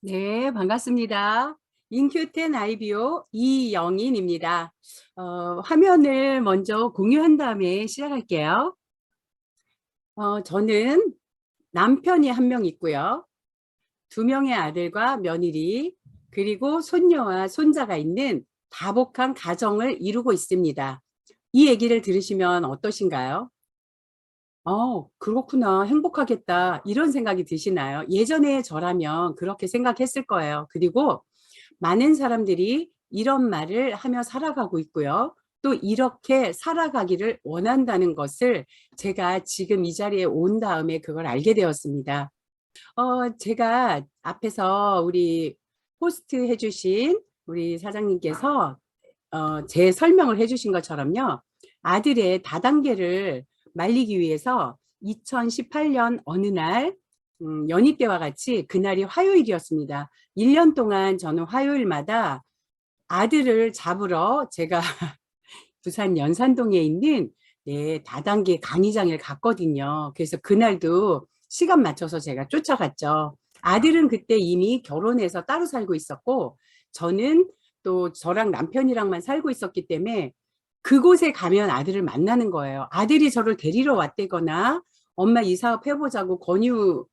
네, 반갑습니다. 인큐텐 아이비오 이영인입니다. 화면을 먼저 공유한 다음에 시작할게요. 저는 남편이 한 명 있고요. 두 명의 아들과 며느리, 그리고 손녀와 손자가 있는 다복한 가정을 이루고 있습니다. 이 얘기를 들으시면 어떠신가요? 그렇구나. 행복하겠다. 이런 생각이 드시나요? 예전에 저라면 그렇게 생각했을 거예요. 그리고 많은 사람들이 이런 말을 하며 살아가고 있고요. 또 이렇게 살아가기를 원한다는 것을 제가 지금 이 자리에 온 다음에 그걸 알게 되었습니다. 제가 앞에서 우리 호스트 해주신 우리 사장님께서 제 설명을 해주신 것처럼요. 아들의 다단계를 말리기 위해서 2018년 어느 날 연희 때와 같이 그날이 화요일이었습니다. 1년 동안 저는 화요일마다 아들을 잡으러 제가 부산 연산동에 있는 다단계 강의장을 갔거든요. 그래서 그날도 시간 맞춰서 제가 쫓아갔죠. 아들은 그때 이미 결혼해서 따로 살고 있었고 저는 또 저랑 남편이랑만 살고 있었기 때문에 그곳에 가면 아들을 만나는 거예요. 아들이 저를 데리러 왔대거나 엄마 이 사업 해보자고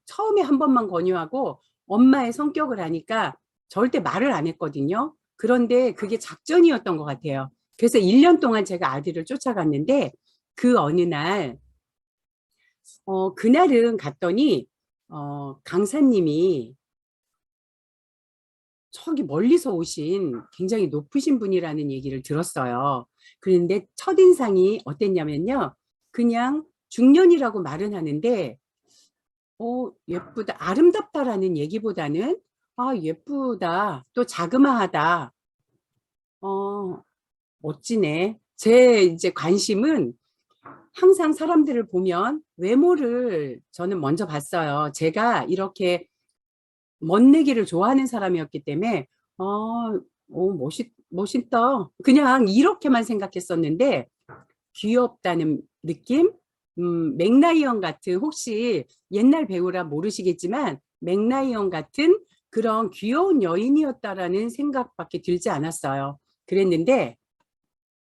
처음에 한 번만 권유하고 엄마의 성격을 아니까 절대 말을 안 했거든요. 그런데 그게 작전이었던 것 같아요. 그래서 1년 동안 제가 아들을 쫓아갔는데 그 어느 날, 그날은 갔더니, 강사님이 저기 멀리서 오신 굉장히 높으신 분이라는 얘기를 들었어요. 그런데 첫인상이 어땠냐면요. 그냥 중년이라고 말은 하는데, 예쁘다, 아름답다라는 얘기보다는, 예쁘다, 또 자그마하다, 어, 멋지네. 제 이제 관심은 항상 사람들을 보면 외모를 저는 먼저 봤어요. 제가 이렇게 멋내기를 좋아하는 사람이었기 때문에, 멋있다. 그냥 이렇게만 생각했었는데, 귀엽다는 느낌? 맥라이언 같은, 혹시 옛날 배우라 모르시겠지만, 맥라이언 같은 그런 귀여운 여인이었다라는 생각밖에 들지 않았어요. 그랬는데,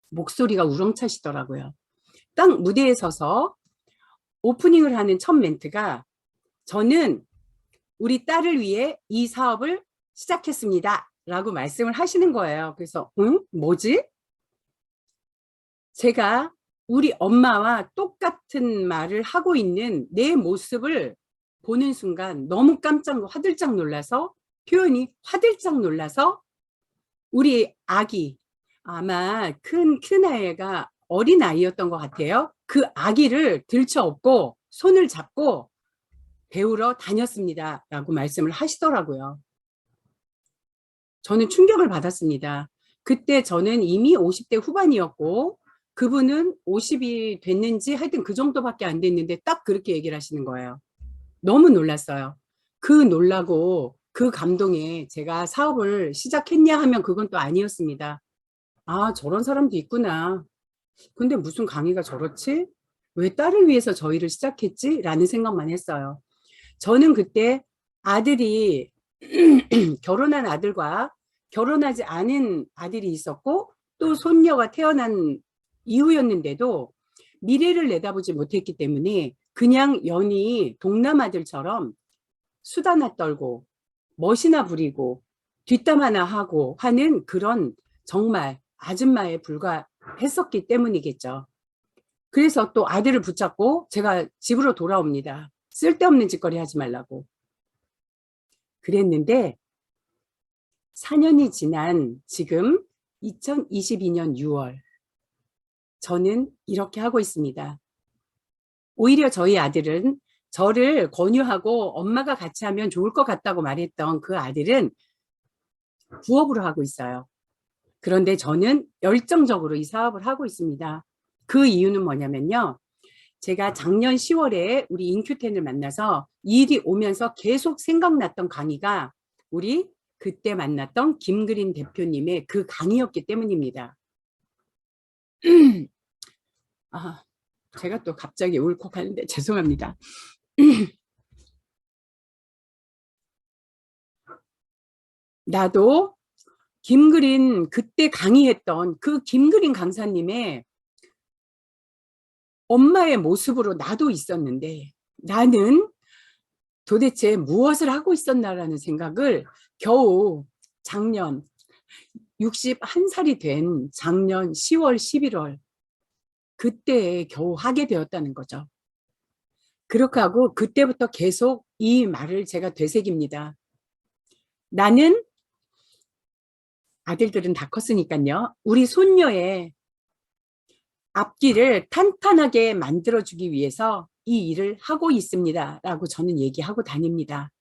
목소리가 우렁차시더라고요. 딱 무대에 서서 오프닝을 하는 첫 멘트가 저는 우리 딸을 위해 이 사업을 시작했습니다. 라고 말씀을 하시는 거예요. 그래서 응? 뭐지? 제가 우리 엄마와 똑같은 말을 하고 있는 내 모습을 보는 순간 너무 깜짝 화들짝 놀라서 표현이 화들짝 놀라서 우리 아기 아마 큰 아이가 어린 아이였던 것 같아요. 그 아기를 들쳐업고 손을 잡고 배우러 다녔습니다. 라고 말씀을 하시더라고요. 저는 충격을 받았습니다. 그때 저는 이미 50대 후반이었고 그분은 50이 됐는지 하여튼 그 정도밖에 안 됐는데 딱 그렇게 얘기를 하시는 거예요. 너무 놀랐어요. 그 놀라고 그 감동에 제가 사업을 시작했냐 하면 그건 또 아니었습니다. 아, 저런 사람도 있구나. 근데 무슨 강의가 저렇지? 왜 딸을 위해서 저희를 시작했지? 라는 생각만 했어요. 저는 그때 아들이 결혼한 아들과 결혼하지 않은 아들이 있었고 또 손녀가 태어난 이후였는데도 미래를 내다보지 못했기 때문에 그냥 연히 동남아들처럼 수다나 떨고 멋이나 부리고 뒷담 화나 하고 하는 그런 정말 아줌마에 불과했었기 때문이겠죠. 그래서 또 아들을 붙잡고 제가 집으로 돌아옵니다. 쓸데없는 짓거리 하지 말라고. 그랬는데 4년이 지난 지금 2022년 6월 저는 이렇게 하고 있습니다. 오히려 저희 아들은 저를 권유하고 엄마가 같이 하면 좋을 것 같다고 말했던 그 아들은 부업으로 하고 있어요. 그런데 저는 열정적으로 이 사업을 하고 있습니다. 그 이유는 뭐냐면요. 제가 작년 10월에 우리 인큐텐을 만나서 일이 오면서 계속 생각났던 강의가 우리 그때 만났던 김그린 대표님의 그 강의였기 때문입니다. 아, 제가 또 갑자기 울컥하는데 죄송합니다. 나도 김그린 그때 강의했던 그 김그린 강사님의 엄마의 모습으로 나도 있었는데 나는 도대체 무엇을 하고 있었나라는 생각을 겨우 작년 61살이 된 작년 10월 11월 그때 겨우 하게 되었다는 거죠. 그렇게 하고 그때부터 계속 이 말을 제가 되새깁니다. 나는 아들들은 다 컸으니까요. 우리 손녀의 앞길을 탄탄하게 만들어주기 위해서 이 일을 하고 있습니다. 라고 저는 얘기하고 다닙니다.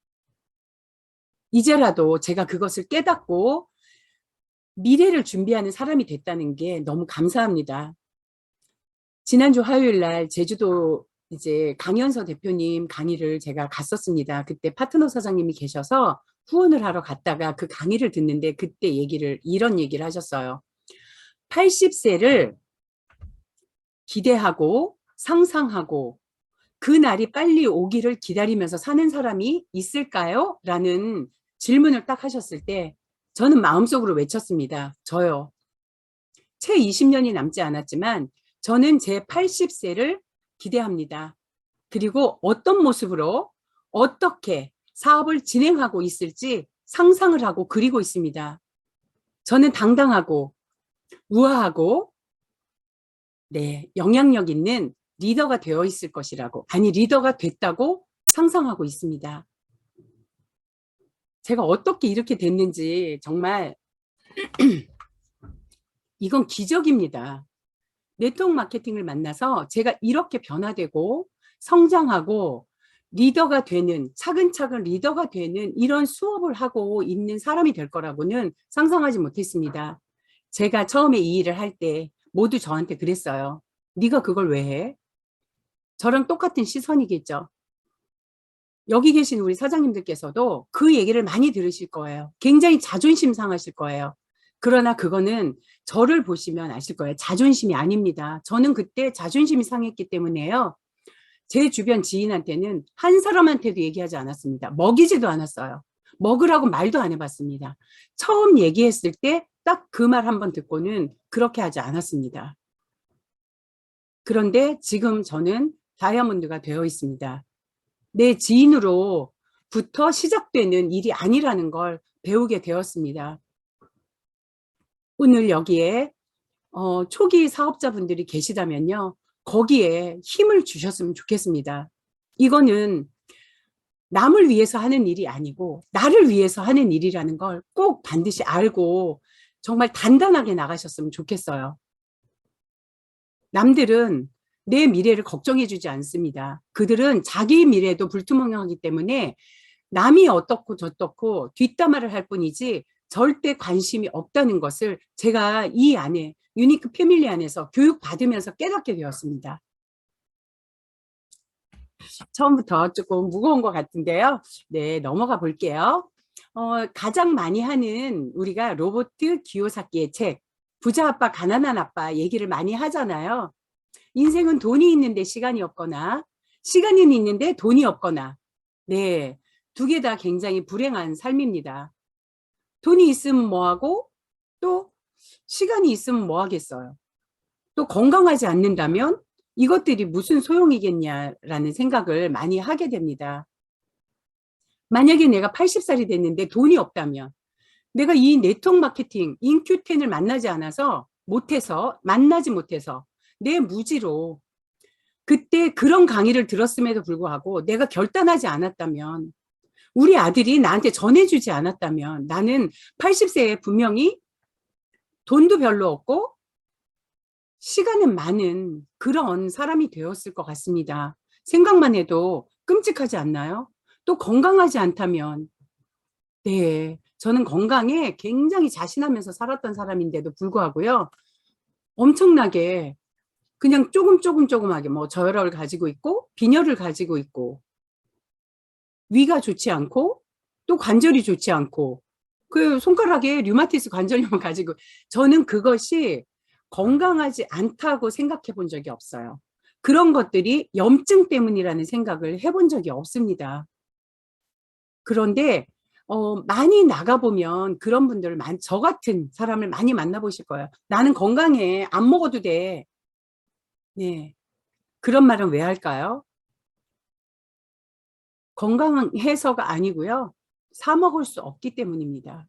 이제라도 제가 그것을 깨닫고 미래를 준비하는 사람이 됐다는 게 너무 감사합니다. 지난주 화요일 날 제주도 이제 강연서 대표님 강의를 제가 갔었습니다. 그때 파트너 사장님이 계셔서 후원을 하러 갔다가 그 강의를 듣는데 그때 이런 얘기를 하셨어요. 80세를 기대하고 상상하고 그 날이 빨리 오기를 기다리면서 사는 사람이 있을까요? 라는 질문을 딱 하셨을 때 저는 마음속으로 외쳤습니다. 저요. 채 20년이 남지 않았지만 저는 제 80세를 기대합니다. 그리고 어떤 모습으로 어떻게 사업을 진행하고 있을지 상상을 하고 그리고 있습니다. 저는 당당하고 우아하고 영향력 있는 리더가 되어 있을 것이라고, 아니 리더가 됐다고 상상하고 있습니다. 제가 어떻게 이렇게 됐는지 정말 이건 기적입니다. 네트워크 마케팅을 만나서 제가 이렇게 변화되고 성장하고 리더가 되는, 차근차근 리더가 되는 이런 수업을 하고 있는 사람이 될 거라고는 상상하지 못했습니다. 제가 처음에 이 일을 할 때 모두 저한테 그랬어요. 네가 그걸 왜 해? 저랑 똑같은 시선이겠죠. 여기 계신 우리 사장님들께서도 그 얘기를 많이 들으실 거예요. 굉장히 자존심 상하실 거예요. 그러나 그거는 저를 보시면 아실 거예요. 자존심이 아닙니다. 저는 그때 자존심이 상했기 때문에요. 제 주변 지인한테는 한 사람한테도 얘기하지 않았습니다. 먹이지도 않았어요. 먹으라고 말도 안 해봤습니다. 처음 얘기했을 때 딱 그 말 한 번 듣고는 그렇게 하지 않았습니다. 그런데 지금 저는 다이아몬드가 되어 있습니다. 내 지인으로부터 시작되는 일이 아니라는 걸 배우게 되었습니다. 오늘 여기에 초기 사업자분들이 계시다면요. 거기에 힘을 주셨으면 좋겠습니다. 이거는 남을 위해서 하는 일이 아니고 나를 위해서 하는 일이라는 걸 꼭 반드시 알고 정말 단단하게 나가셨으면 좋겠어요. 남들은 내 미래를 걱정해 주지 않습니다. 그들은 자기 미래도 불투명하기 때문에 남이 어떻고 저떻고 뒷담화를 할 뿐이지 절대 관심이 없다는 것을 제가 이 안에 유니크 패밀리 안에서 교육받으면서 깨닫게 되었습니다. 처음부터 조금 무거운 것 같은데요. 네, 넘어가 볼게요. 가장 많이 하는 우리가 로버트 기요사키의 책 부자 아빠 가난한 아빠 얘기를 많이 하잖아요. 인생은 돈이 있는데 시간이 없거나 시간은 있는데 돈이 없거나 네, 두 개 다 굉장히 불행한 삶입니다. 돈이 있으면 뭐하고 또 시간이 있으면 뭐 하겠어요. 또 건강하지 않는다면 이것들이 무슨 소용이겠냐라는 생각을 많이 하게 됩니다. 만약에 내가 80살이 됐는데 돈이 없다면 내가 이 네트워크 마케팅 인큐텐을 만나지 못해서 내 무지로 그때 그런 강의를 들었음에도 불구하고 내가 결단하지 않았다면 우리 아들이 나한테 전해주지 않았다면 나는 80세에 분명히 돈도 별로 없고 시간은 많은 그런 사람이 되었을 것 같습니다. 생각만 해도 끔찍하지 않나요? 또 건강하지 않다면 네, 저는 건강에 굉장히 자신하면서 살았던 사람인데도 불구하고요. 엄청나게 그냥 조금하게 뭐 저혈압을 가지고 있고 빈혈을 가지고 있고 위가 좋지 않고 또 관절이 좋지 않고 그 손가락에 류마티스 관절염을 가지고 저는 그것이 건강하지 않다고 생각해 본 적이 없어요. 그런 것들이 염증 때문이라는 생각을 해본 적이 없습니다. 그런데 많이 나가보면 그런 분들, 저 같은 사람을 많이 만나보실 거예요. 나는 건강해. 안 먹어도 돼. 네. 그런 말은 왜 할까요? 건강해서가 아니고요. 사 먹을 수 없기 때문입니다.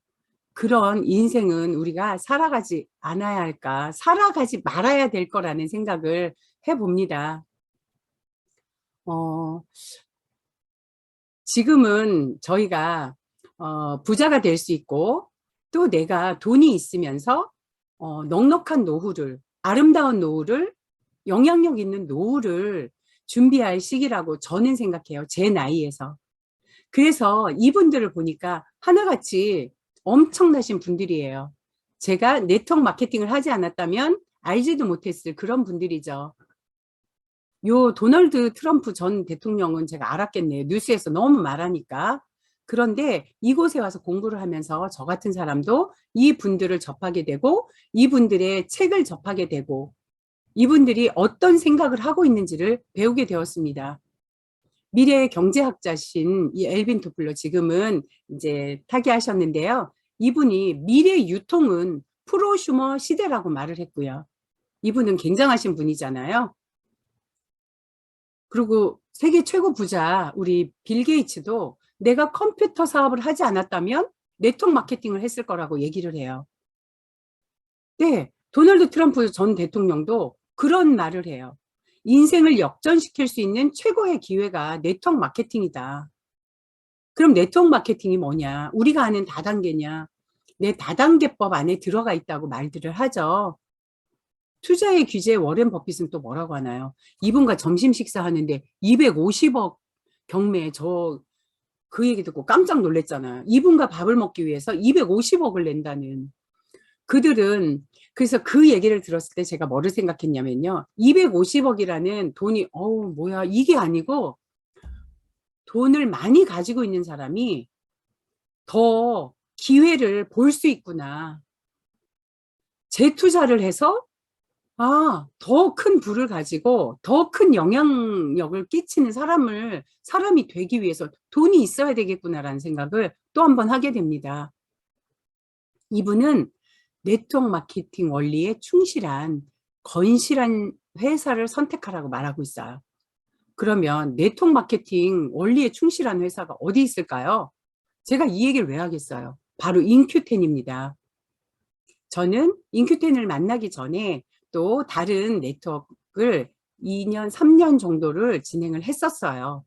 그런 인생은 우리가 살아가지 않아야 할까, 살아가지 말아야 될 거라는 생각을 해봅니다. 어, 지금은 저희가 부자가 될 수 있고 또 내가 돈이 있으면서 넉넉한 노후를, 아름다운 노후를, 영향력 있는 노후를 준비할 시기라고 저는 생각해요. 제 나이에서. 그래서 이분들을 보니까 하나같이 엄청나신 분들이에요. 제가 네트워크 마케팅을 하지 않았다면 알지도 못했을 그런 분들이죠. 요 도널드 트럼프 전 대통령은 제가 알았겠네요. 뉴스에서 너무 말하니까. 그런데 이곳에 와서 공부를 하면서 저 같은 사람도 이 분들을 접하게 되고 이분들의 책을 접하게 되고 이분들이 어떤 생각을 하고 있는지를 배우게 되었습니다. 미래의 경제학자신 이 엘빈 토플러, 지금은 이제 타계하셨는데요. 이분이 미래 유통은 프로슈머 시대라고 말을 했고요. 이분은 굉장하신 분이잖아요. 그리고 세계 최고 부자 우리 빌 게이츠도 내가 컴퓨터 사업을 하지 않았다면 네트워크 마케팅을 했을 거라고 얘기를 해요. 네, 도널드 트럼프 전 대통령도 그런 말을 해요. 인생을 역전시킬 수 있는 최고의 기회가 네트워크 마케팅이다. 그럼 네트워크 마케팅이 뭐냐? 우리가 아는 다단계냐? 내 다단계법 안에 들어가 있다고 말들을 하죠. 투자의 규제 워렌 버핏은 또 뭐라고 하나요? 이분과 점심 식사하는데 250억 경매, 저 그 얘기 듣고 깜짝 놀랐잖아요. 이분과 밥을 먹기 위해서 250억을 낸다는. 그들은, 그래서 그 얘기를 들었을 때 제가 뭐를 생각했냐면요. 250억이라는 돈이 어우 뭐야 이게 아니고, 돈을 많이 가지고 있는 사람이 더 기회를 볼 수 있구나. 재투자를 해서 더 큰 부를 가지고 더 큰 영향력을 끼치는 사람이 되기 위해서 돈이 있어야 되겠구나라는 생각을 또 한 번 하게 됩니다. 이분은 네트워크 마케팅 원리에 충실한 건실한 회사를 선택하라고 말하고 있어요. 그러면 네트워크 마케팅 원리에 충실한 회사가 어디 있을까요? 제가 이 얘기를 왜 하겠어요? 바로 인큐텐입니다. 저는 인큐텐을 만나기 전에 또 다른 네트워크를 2년, 3년 정도를 진행을 했었어요.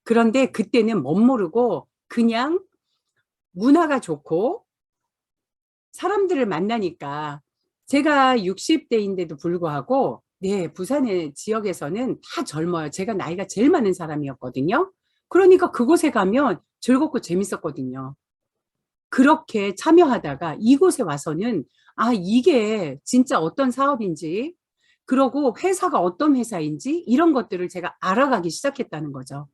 그런데 그때는 멋모르고 그냥 문화가 좋고 사람들을 만나니까, 제가 60대인데도 불구하고 네, 부산의 지역에서는 다 젊어요. 제가 나이가 제일 많은 사람이었거든요. 그러니까 그곳에 가면 즐겁고 재밌었거든요. 그렇게 참여하다가 이곳에 와서는 이게 진짜 어떤 사업인지, 그러고 회사가 어떤 회사인지 이런 것들을 제가 알아가기 시작했다는 거죠.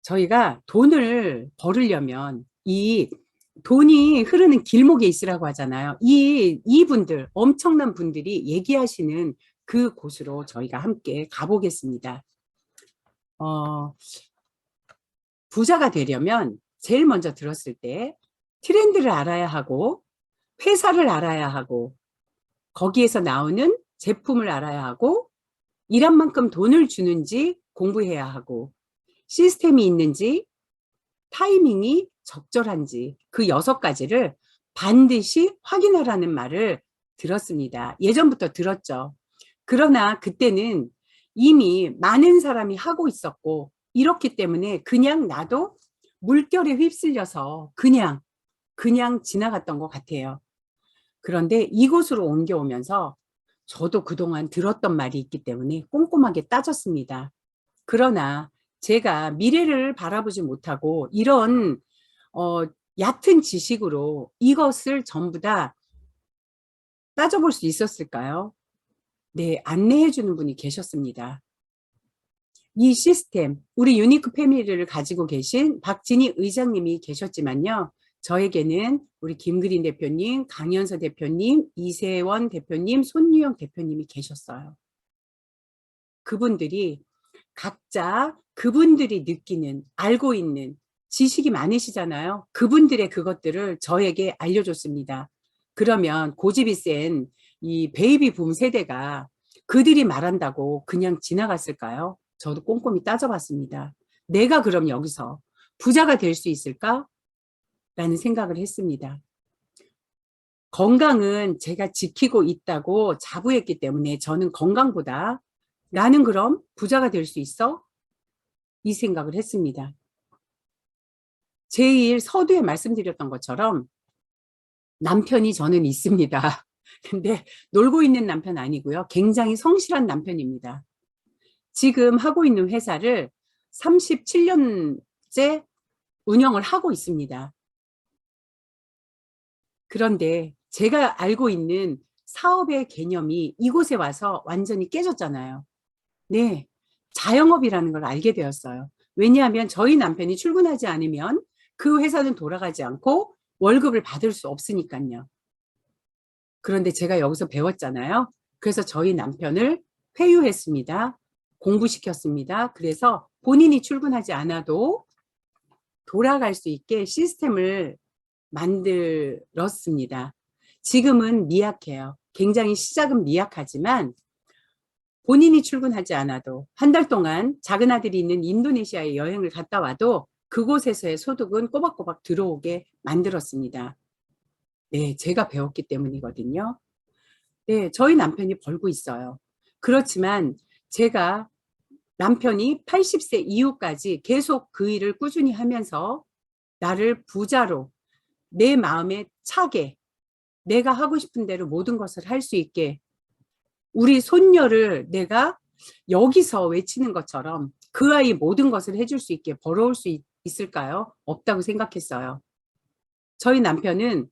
저희가 돈을 벌으려면 이 돈이 흐르는 길목에 있으라고 하잖아요. 이분들, 엄청난 분들이 얘기하시는 그 곳으로 저희가 함께 가보겠습니다. 어, 부자가 되려면 제일 먼저 들었을 때 트렌드를 알아야 하고, 회사를 알아야 하고, 거기에서 나오는 제품을 알아야 하고, 일한 만큼 돈을 주는지 공부해야 하고, 시스템이 있는지, 타이밍이 적절한지, 그 6가지를 반드시 확인하라는 말을 들었습니다. 예전부터 들었죠. 그러나 그때는 이미 많은 사람이 하고 있었고, 이렇기 때문에 그냥 나도 물결에 휩쓸려서 그냥 지나갔던 것 같아요. 그런데 이곳으로 옮겨오면서 저도 그동안 들었던 말이 있기 때문에 꼼꼼하게 따졌습니다. 그러나 제가 미래를 바라보지 못하고 이런 어, 얕은 지식으로 이것을 전부 다 따져볼 수 있었을까요? 네, 안내해 주는 분이 계셨습니다. 이 시스템, 우리 유니크 패밀리를 가지고 계신 박진희 의장님이 계셨지만요. 저에게는 우리 김그린 대표님, 강연서 대표님, 이세원 대표님, 손유영 대표님이 계셨어요. 그분들이 각자 그분들이 느끼는, 알고 있는 지식이 많으시잖아요. 그분들의 그것들을 저에게 알려줬습니다. 그러면 고집이 센 이 베이비 붐 세대가 그들이 말한다고 그냥 지나갔을까요? 저도 꼼꼼히 따져봤습니다. 내가 그럼 여기서 부자가 될 수 있을까? 라는 생각을 했습니다. 건강은 제가 지키고 있다고 자부했기 때문에 저는 건강보다 나는 그럼 부자가 될 수 있어? 이 생각을 했습니다. 제일 서두에 말씀드렸던 것처럼 남편이 저는 있습니다. 근데 놀고 있는 남편 아니고요. 굉장히 성실한 남편입니다. 지금 하고 있는 회사를 37년째 운영을 하고 있습니다. 그런데 제가 알고 있는 사업의 개념이 이곳에 와서 완전히 깨졌잖아요. 네, 자영업이라는 걸 알게 되었어요. 왜냐하면 저희 남편이 출근하지 않으면 그 회사는 돌아가지 않고 월급을 받을 수 없으니까요. 그런데 제가 여기서 배웠잖아요. 그래서 저희 남편을 회유했습니다. 공부시켰습니다. 그래서 본인이 출근하지 않아도 돌아갈 수 있게 시스템을 만들었습니다. 지금은 미약해요. 굉장히 시작은 미약하지만 본인이 출근하지 않아도 한 달 동안 작은 아들이 있는 인도네시아에 여행을 갔다 와도 그곳에서의 소득은 꼬박꼬박 들어오게 만들었습니다. 네, 제가 배웠기 때문이거든요. 네, 저희 남편이 벌고 있어요. 그렇지만 제가 남편이 80세 이후까지 계속 그 일을 꾸준히 하면서 나를 부자로 내 마음에 차게 내가 하고 싶은 대로 모든 것을 할 수 있게 우리 손녀를 내가 여기서 외치는 것처럼 그 아이 모든 것을 해줄 수 있게 벌어올 수 있을까요? 없다고 생각했어요. 저희 남편은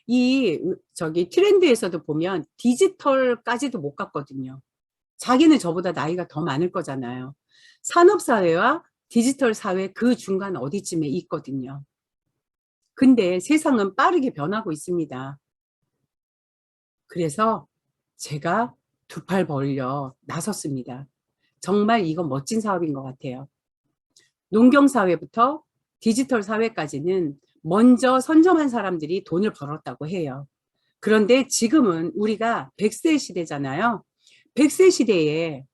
이 저기 트렌드에서도 보면 디지털까지도 못 갔거든요. 자기는 저보다 나이가 더 많을 거잖아요. 산업사회와 디지털 사회 그 중간 어디쯤에 있거든요. 근데 세상은 빠르게 변하고 있습니다. 그래서 제가 두 팔 벌려 나섰습니다. 정말 이건 멋진 사업인 것 같아요. 농경사회부터 디지털 사회까지는 먼저 선점한 사람들이 돈을 벌었다고 해요. 그런데 지금은 우리가 100세 시대잖아요. 100세 시대에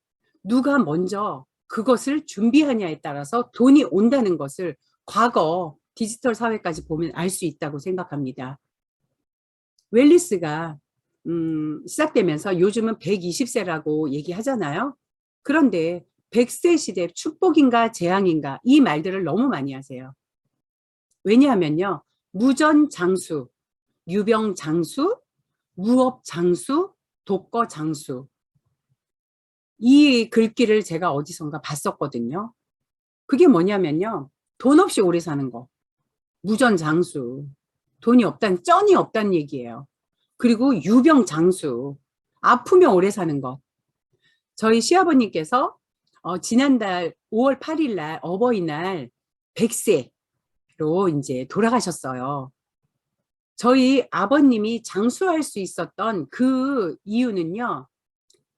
누가 먼저 그것을 준비하냐에 따라서 돈이 온다는 것을 과거 디지털 사회까지 보면 알 수 있다고 생각합니다. 웰리스가 시작되면서 요즘은 120세라고 얘기하잖아요. 그런데 100세 시대 축복인가 재앙인가 이 말들을 너무 많이 하세요. 왜냐하면요. 무전장수, 유병장수, 무업장수, 독거장수 이 글귀를 제가 어디선가 봤었거든요. 그게 뭐냐면요. 돈 없이 오래 사는 거. 무전장수. 돈이 없다는 쩐이 없다는 얘기예요. 그리고 유병장수. 아프면 오래 사는 것. 저희 시아버님께서 지난달 5월 8일 날 어버이날 100세로 이제 돌아가셨어요. 저희 아버님이 장수할 수 있었던 그 이유는요.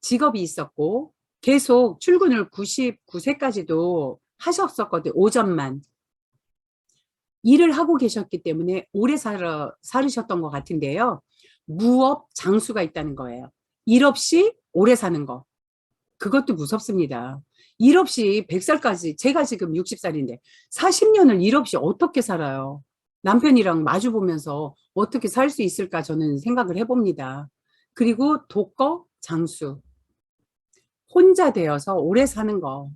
직업이 있었고 계속 출근을 99세까지도 하셨었거든요. 오전만. 일을 하고 계셨기 때문에 오래 살으셨던 것 같은데요. 무업 장수가 있다는 거예요. 일 없이 오래 사는 거. 그것도 무섭습니다. 일 없이 100살까지 제가 지금 60살인데 40년을 일 없이 어떻게 살아요. 남편이랑 마주 보면서 어떻게 살 수 있을까 저는 생각을 해봅니다. 그리고 독거 장수. 혼자 되어서 오래 사는 거.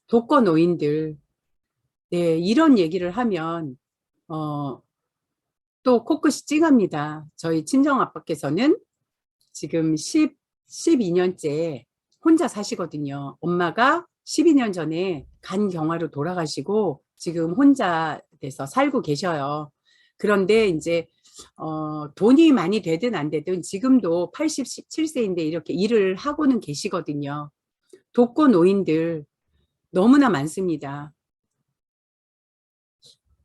독거 노인들. 네, 이런 얘기를 하면 또 코끝이 찡합니다. 저희 친정아빠께서는 지금 12년째 혼자 사시거든요. 엄마가 12년 전에 간경화로 돌아가시고 지금 혼자 돼서 살고 계셔요. 그런데 이제 돈이 많이 되든 안 되든 지금도 87세인데 이렇게 일을 하고는 계시거든요. 독거 노인들 너무나 많습니다.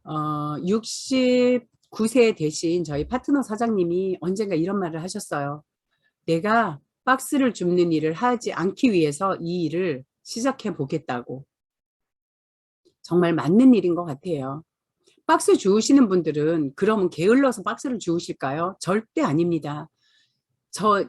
69세 되신 저희 파트너 사장님이 언젠가 이런 말을 하셨어요. 내가 박스를 줍는 일을 하지 않기 위해서 이 일을 시작해 보겠다고. 정말 맞는 일인 것 같아요. 박스 주우시는 분들은 그러면 게을러서 박스를 주우실까요? 절대 아닙니다.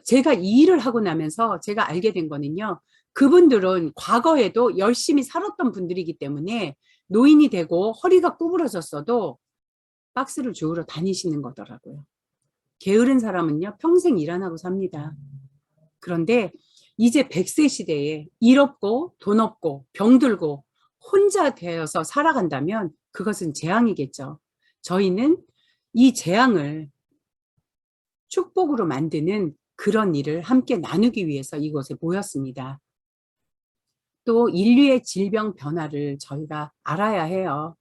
제가 이 일을 하고 나면서 제가 알게 된 거는요. 그분들은 과거에도 열심히 살았던 분들이기 때문에 노인이 되고 허리가 구부러졌어도 박스를 주우러 다니시는 거더라고요. 게으른 사람은요, 평생 일 안 하고 삽니다. 그런데 이제 100세 시대에 일 없고 돈 없고 병들고 혼자 되어서 살아간다면 그것은 재앙이겠죠. 저희는 이 재앙을 축복으로 만드는 그런 일을 함께 나누기 위해서 이곳에 모였습니다. 또 인류의 질병 변화를 저희가 알아야 해요.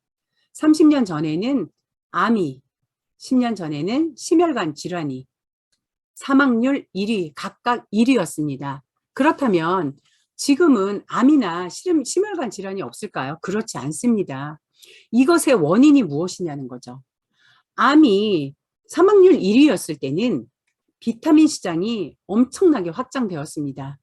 30년 전에는 암이, 10년 전에는 심혈관 질환이, 사망률 1위, 각각 1위였습니다. 그렇다면 지금은 암이나 심혈관 질환이 없을까요? 그렇지 않습니다. 이것의 원인이 무엇이냐는 거죠. 암이 사망률 1위였을 때는 비타민 시장이 엄청나게 확장되었습니다.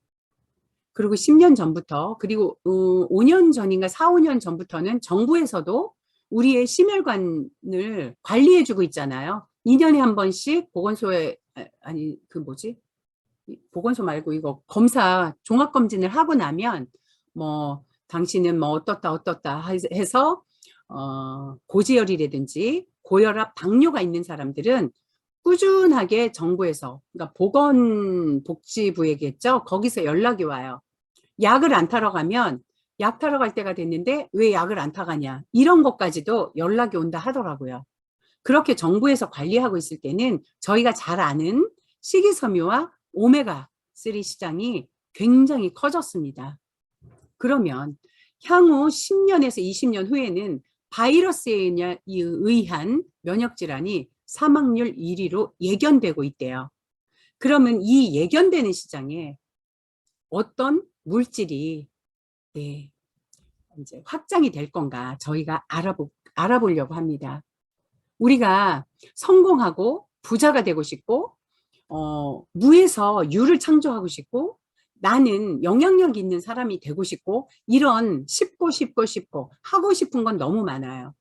그리고 10년 전부터, 그리고 5년 전인가 4, 5년 전부터는 정부에서도 우리의 심혈관을 관리해주고 있잖아요. 2년에 한 번씩 보건소에, 아니, 그 뭐지? 보건소 말고 이거 검사, 종합검진을 하고 나면, 뭐, 당신은 뭐 어떻다 해서, 고지혈이라든지 고혈압, 당뇨가 있는 사람들은 꾸준하게 정부에서, 그러니까 보건복지부에겠죠. 거기서 연락이 와요. 약을 안 타러 가면 약 타러 갈 때가 됐는데 왜 약을 안 타가냐. 이런 것까지도 연락이 온다 하더라고요. 그렇게 정부에서 관리하고 있을 때는 저희가 잘 아는 식이섬유와 오메가3 시장이 굉장히 커졌습니다. 그러면 향후 10년에서 20년 후에는 바이러스에 의한 면역질환이 사망률 1위로 예견되고 있대요. 그러면 이 예견되는 시장에 어떤 물질이 이제 확장이 될 건가 저희가 알아보려고 합니다. 우리가 성공하고 부자가 되고 싶고 무에서 유를 창조하고 싶고 나는 영향력 있는 사람이 되고 싶고 이런 쉽고 하고 싶은 건 너무 많아요.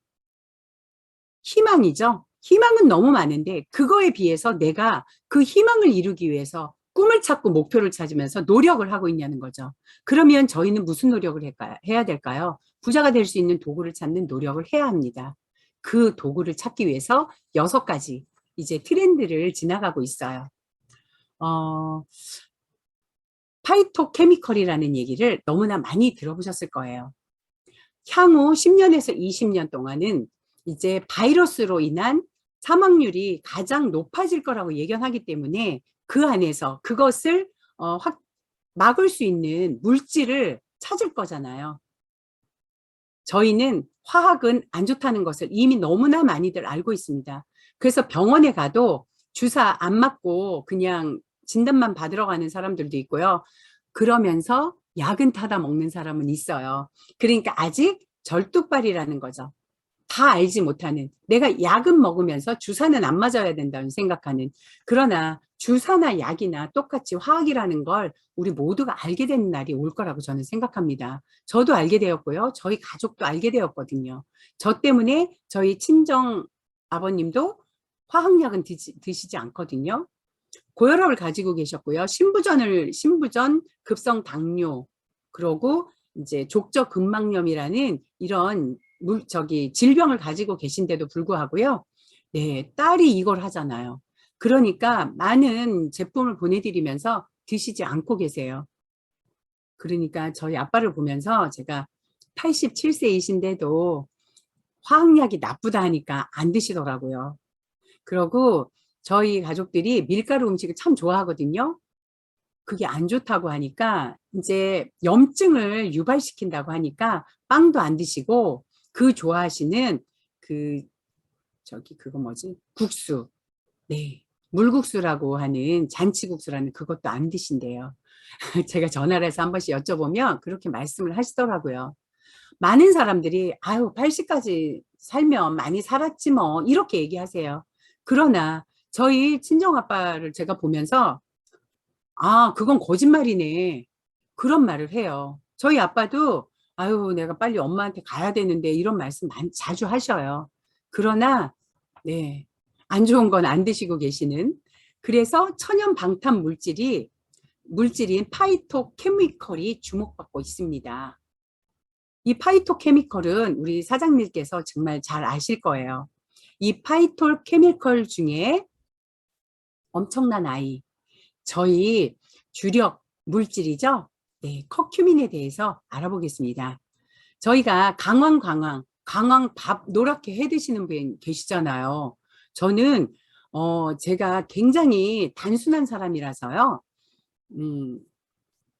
희망이죠. 희망은 너무 많은데 그거에 비해서 내가 그 희망을 이루기 위해서 꿈을 찾고 목표를 찾으면서 노력을 하고 있냐는 거죠. 그러면 저희는 무슨 노력을 해야 될까요? 부자가 될 수 있는 도구를 찾는 노력을 해야 합니다. 그 도구를 찾기 위해서 6가지 이제 트렌드를 지나가고 있어요. 파이토케미컬이라는 얘기를 너무나 많이 들어보셨을 거예요. 향후 10년에서 20년 동안은 이제 바이러스로 인한 사망률이 가장 높아질 거라고 예견하기 때문에 그 안에서 그것을 막을 수 있는 물질을 찾을 거잖아요. 저희는 화학은 안 좋다는 것을 이미 너무나 많이들 알고 있습니다. 그래서 병원에 가도 주사 안 맞고 그냥 진단만 받으러 가는 사람들도 있고요. 그러면서 약은 타다 먹는 사람은 있어요. 그러니까 아직 절뚝발이라는 거죠. 다 알지 못하는, 내가 약은 먹으면서 주사는 안 맞아야 된다는 생각하는. 그러나 주사나 약이나 똑같이 화학이라는 걸 우리 모두가 알게 되는 날이 올 거라고 저는 생각합니다. 저도 알게 되었고요. 저희 가족도 알게 되었거든요. 저 때문에 저희 친정 아버님도 화학약은 드시지 않거든요. 고혈압을 가지고 계셨고요. 신부전 급성 당뇨, 그러고 이제 족저근막염이라는 이런 질병을 가지고 계신데도 불구하고요. 네, 딸이 이걸 하잖아요. 그러니까 많은 제품을 보내드리면서 드시지 않고 계세요. 그러니까 저희 아빠를 보면서 제가 87세이신데도 화학약이 나쁘다 하니까 안 드시더라고요. 그러고 저희 가족들이 밀가루 음식을 참 좋아하거든요. 그게 안 좋다고 하니까 이제 염증을 유발시킨다고 하니까 빵도 안 드시고 그 좋아하시는 그거 뭐지? 국수. 네. 물국수라고 하는 잔치국수라는 그것도 안 드신대요. 제가 전화를 해서 한 번씩 여쭤보면 그렇게 말씀을 하시더라고요. 많은 사람들이 아유 80까지 살면 많이 살았지 뭐 이렇게 얘기하세요. 그러나 저희 친정아빠를 제가 보면서 아 그건 거짓말이네 그런 말을 해요. 저희 아빠도 아유 내가 빨리 엄마한테 가야 되는데 이런 말씀 자주 하셔요. 그러나 네, 안 좋은 건 안 드시고 계시는. 그래서 천연 방탄 물질인 파이토케미컬이 주목받고 있습니다. 이 파이토케미컬은 우리 사장님께서 정말 잘 아실 거예요. 이 파이토케미컬 중에 엄청난 아이, 저희 주력 물질이죠. 네, 커큐민에 대해서 알아보겠습니다. 저희가 강황 밥 노랗게 해 드시는 분 계시잖아요. 저는 제가 굉장히 단순한 사람이라서요. 음,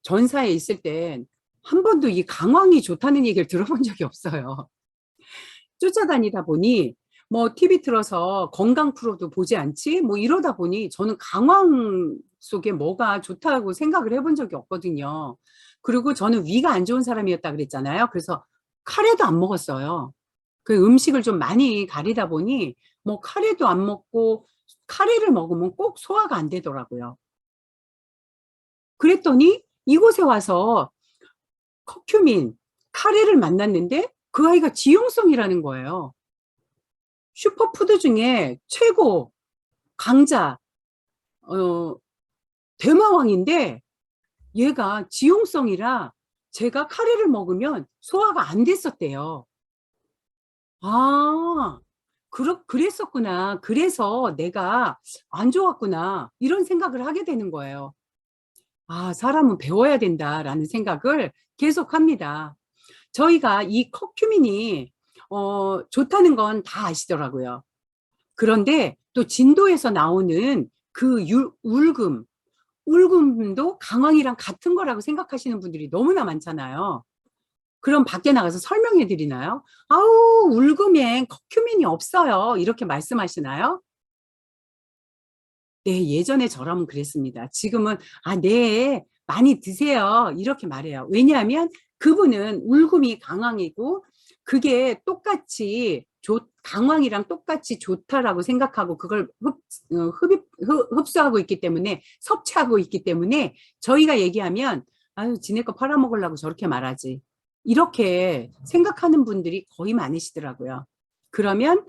전사에 있을 땐 한 번도 이 강황이 좋다는 얘기를 들어본 적이 없어요. 쫓아다니다 보니 뭐 TV 틀어서 건강 프로도 보지 않지 뭐 이러다 보니 저는 강황 속에 뭐가 좋다고 생각을 해본 적이 없거든요. 그리고 저는 위가 안 좋은 사람이었다 그랬잖아요. 그래서 카레도 안 먹었어요. 그 음식을 좀 많이 가리다 보니 뭐 카레도 안 먹고 카레를 먹으면 꼭 소화가 안 되더라고요. 그랬더니 이곳에 와서 커큐민, 카레를 만났는데 그 아이가 지용성이라는 거예요. 슈퍼푸드 중에 최고 강자, 어, 대마왕인데 얘가 지용성이라 제가 카레를 먹으면 소화가 안 됐었대요. 아, 그랬었구나. 그래서 내가 안 좋았구나. 이런 생각을 하게 되는 거예요. 아, 사람은 배워야 된다라는 생각을 계속 합니다. 저희가 이 커큐민이 좋다는 건 다 아시더라고요. 그런데 또 진도에서 나오는 그 울금도 강황이랑 같은 거라고 생각하시는 분들이 너무나 많잖아요. 그럼 밖에 나가서 설명해 드리나요? 아우, 울금엔 커큐민이 없어요. 이렇게 말씀하시나요? 네, 예전에 저라면 그랬습니다. 지금은, 아, 네, 많이 드세요. 이렇게 말해요. 왜냐하면 그분은 울금이 강황이고, 그게 똑같이, 강황이랑 똑같이 좋다라고 생각하고, 그걸 흡수하고 있기 때문에, 섭취하고 있기 때문에, 저희가 얘기하면, 아유, 지네 거 팔아먹으려고 저렇게 말하지. 이렇게 생각하는 분들이 거의 많으시더라고요. 그러면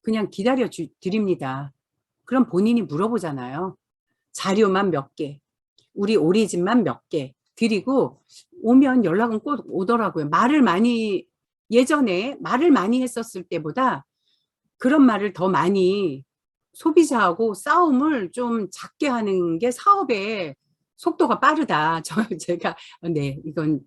그냥 기다려 드립니다. 그럼 본인이 물어보잖아요. 자료만 몇 개, 우리 오리진만 몇 개 드리고 오면 연락은 꼭 오더라고요. 예전에 말을 많이 했었을 때보다 그런 말을 더 많이 소비자하고 싸움을 좀 작게 하는 게 사업의 속도가 빠르다. 제가, 네, 이건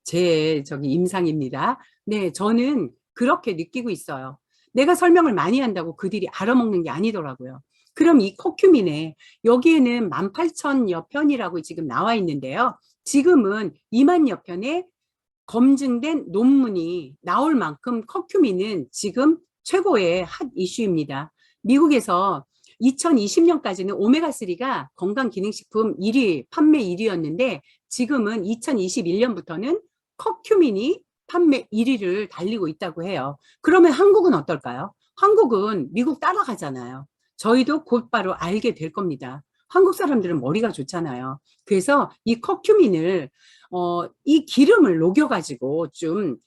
제 임상입니다. 네, 저는 그렇게 느끼고 있어요. 내가 설명을 많이 한다고 그들이 알아먹는 게 아니더라고요. 그럼 이 커큐민에 여기에는 18,000여 편이라고 지금 나와 있는데요. 지금은 20,000여 편의 검증된 논문이 나올 만큼 커큐민은 지금 최고의 핫 이슈입니다. 미국에서 2020년까지는 오메가3가 건강기능식품 1위, 판매 1위였는데 지금은 2021년부터는 커큐민이 판매 1위를 달리고 있다고 해요. 그러면 한국은 어떨까요? 한국은 미국 따라가잖아요. 저희도 곧바로 알게 될 겁니다. 한국 사람들은 머리가 좋잖아요. 그래서 이 커큐민을 이 기름을 녹여가지고 좀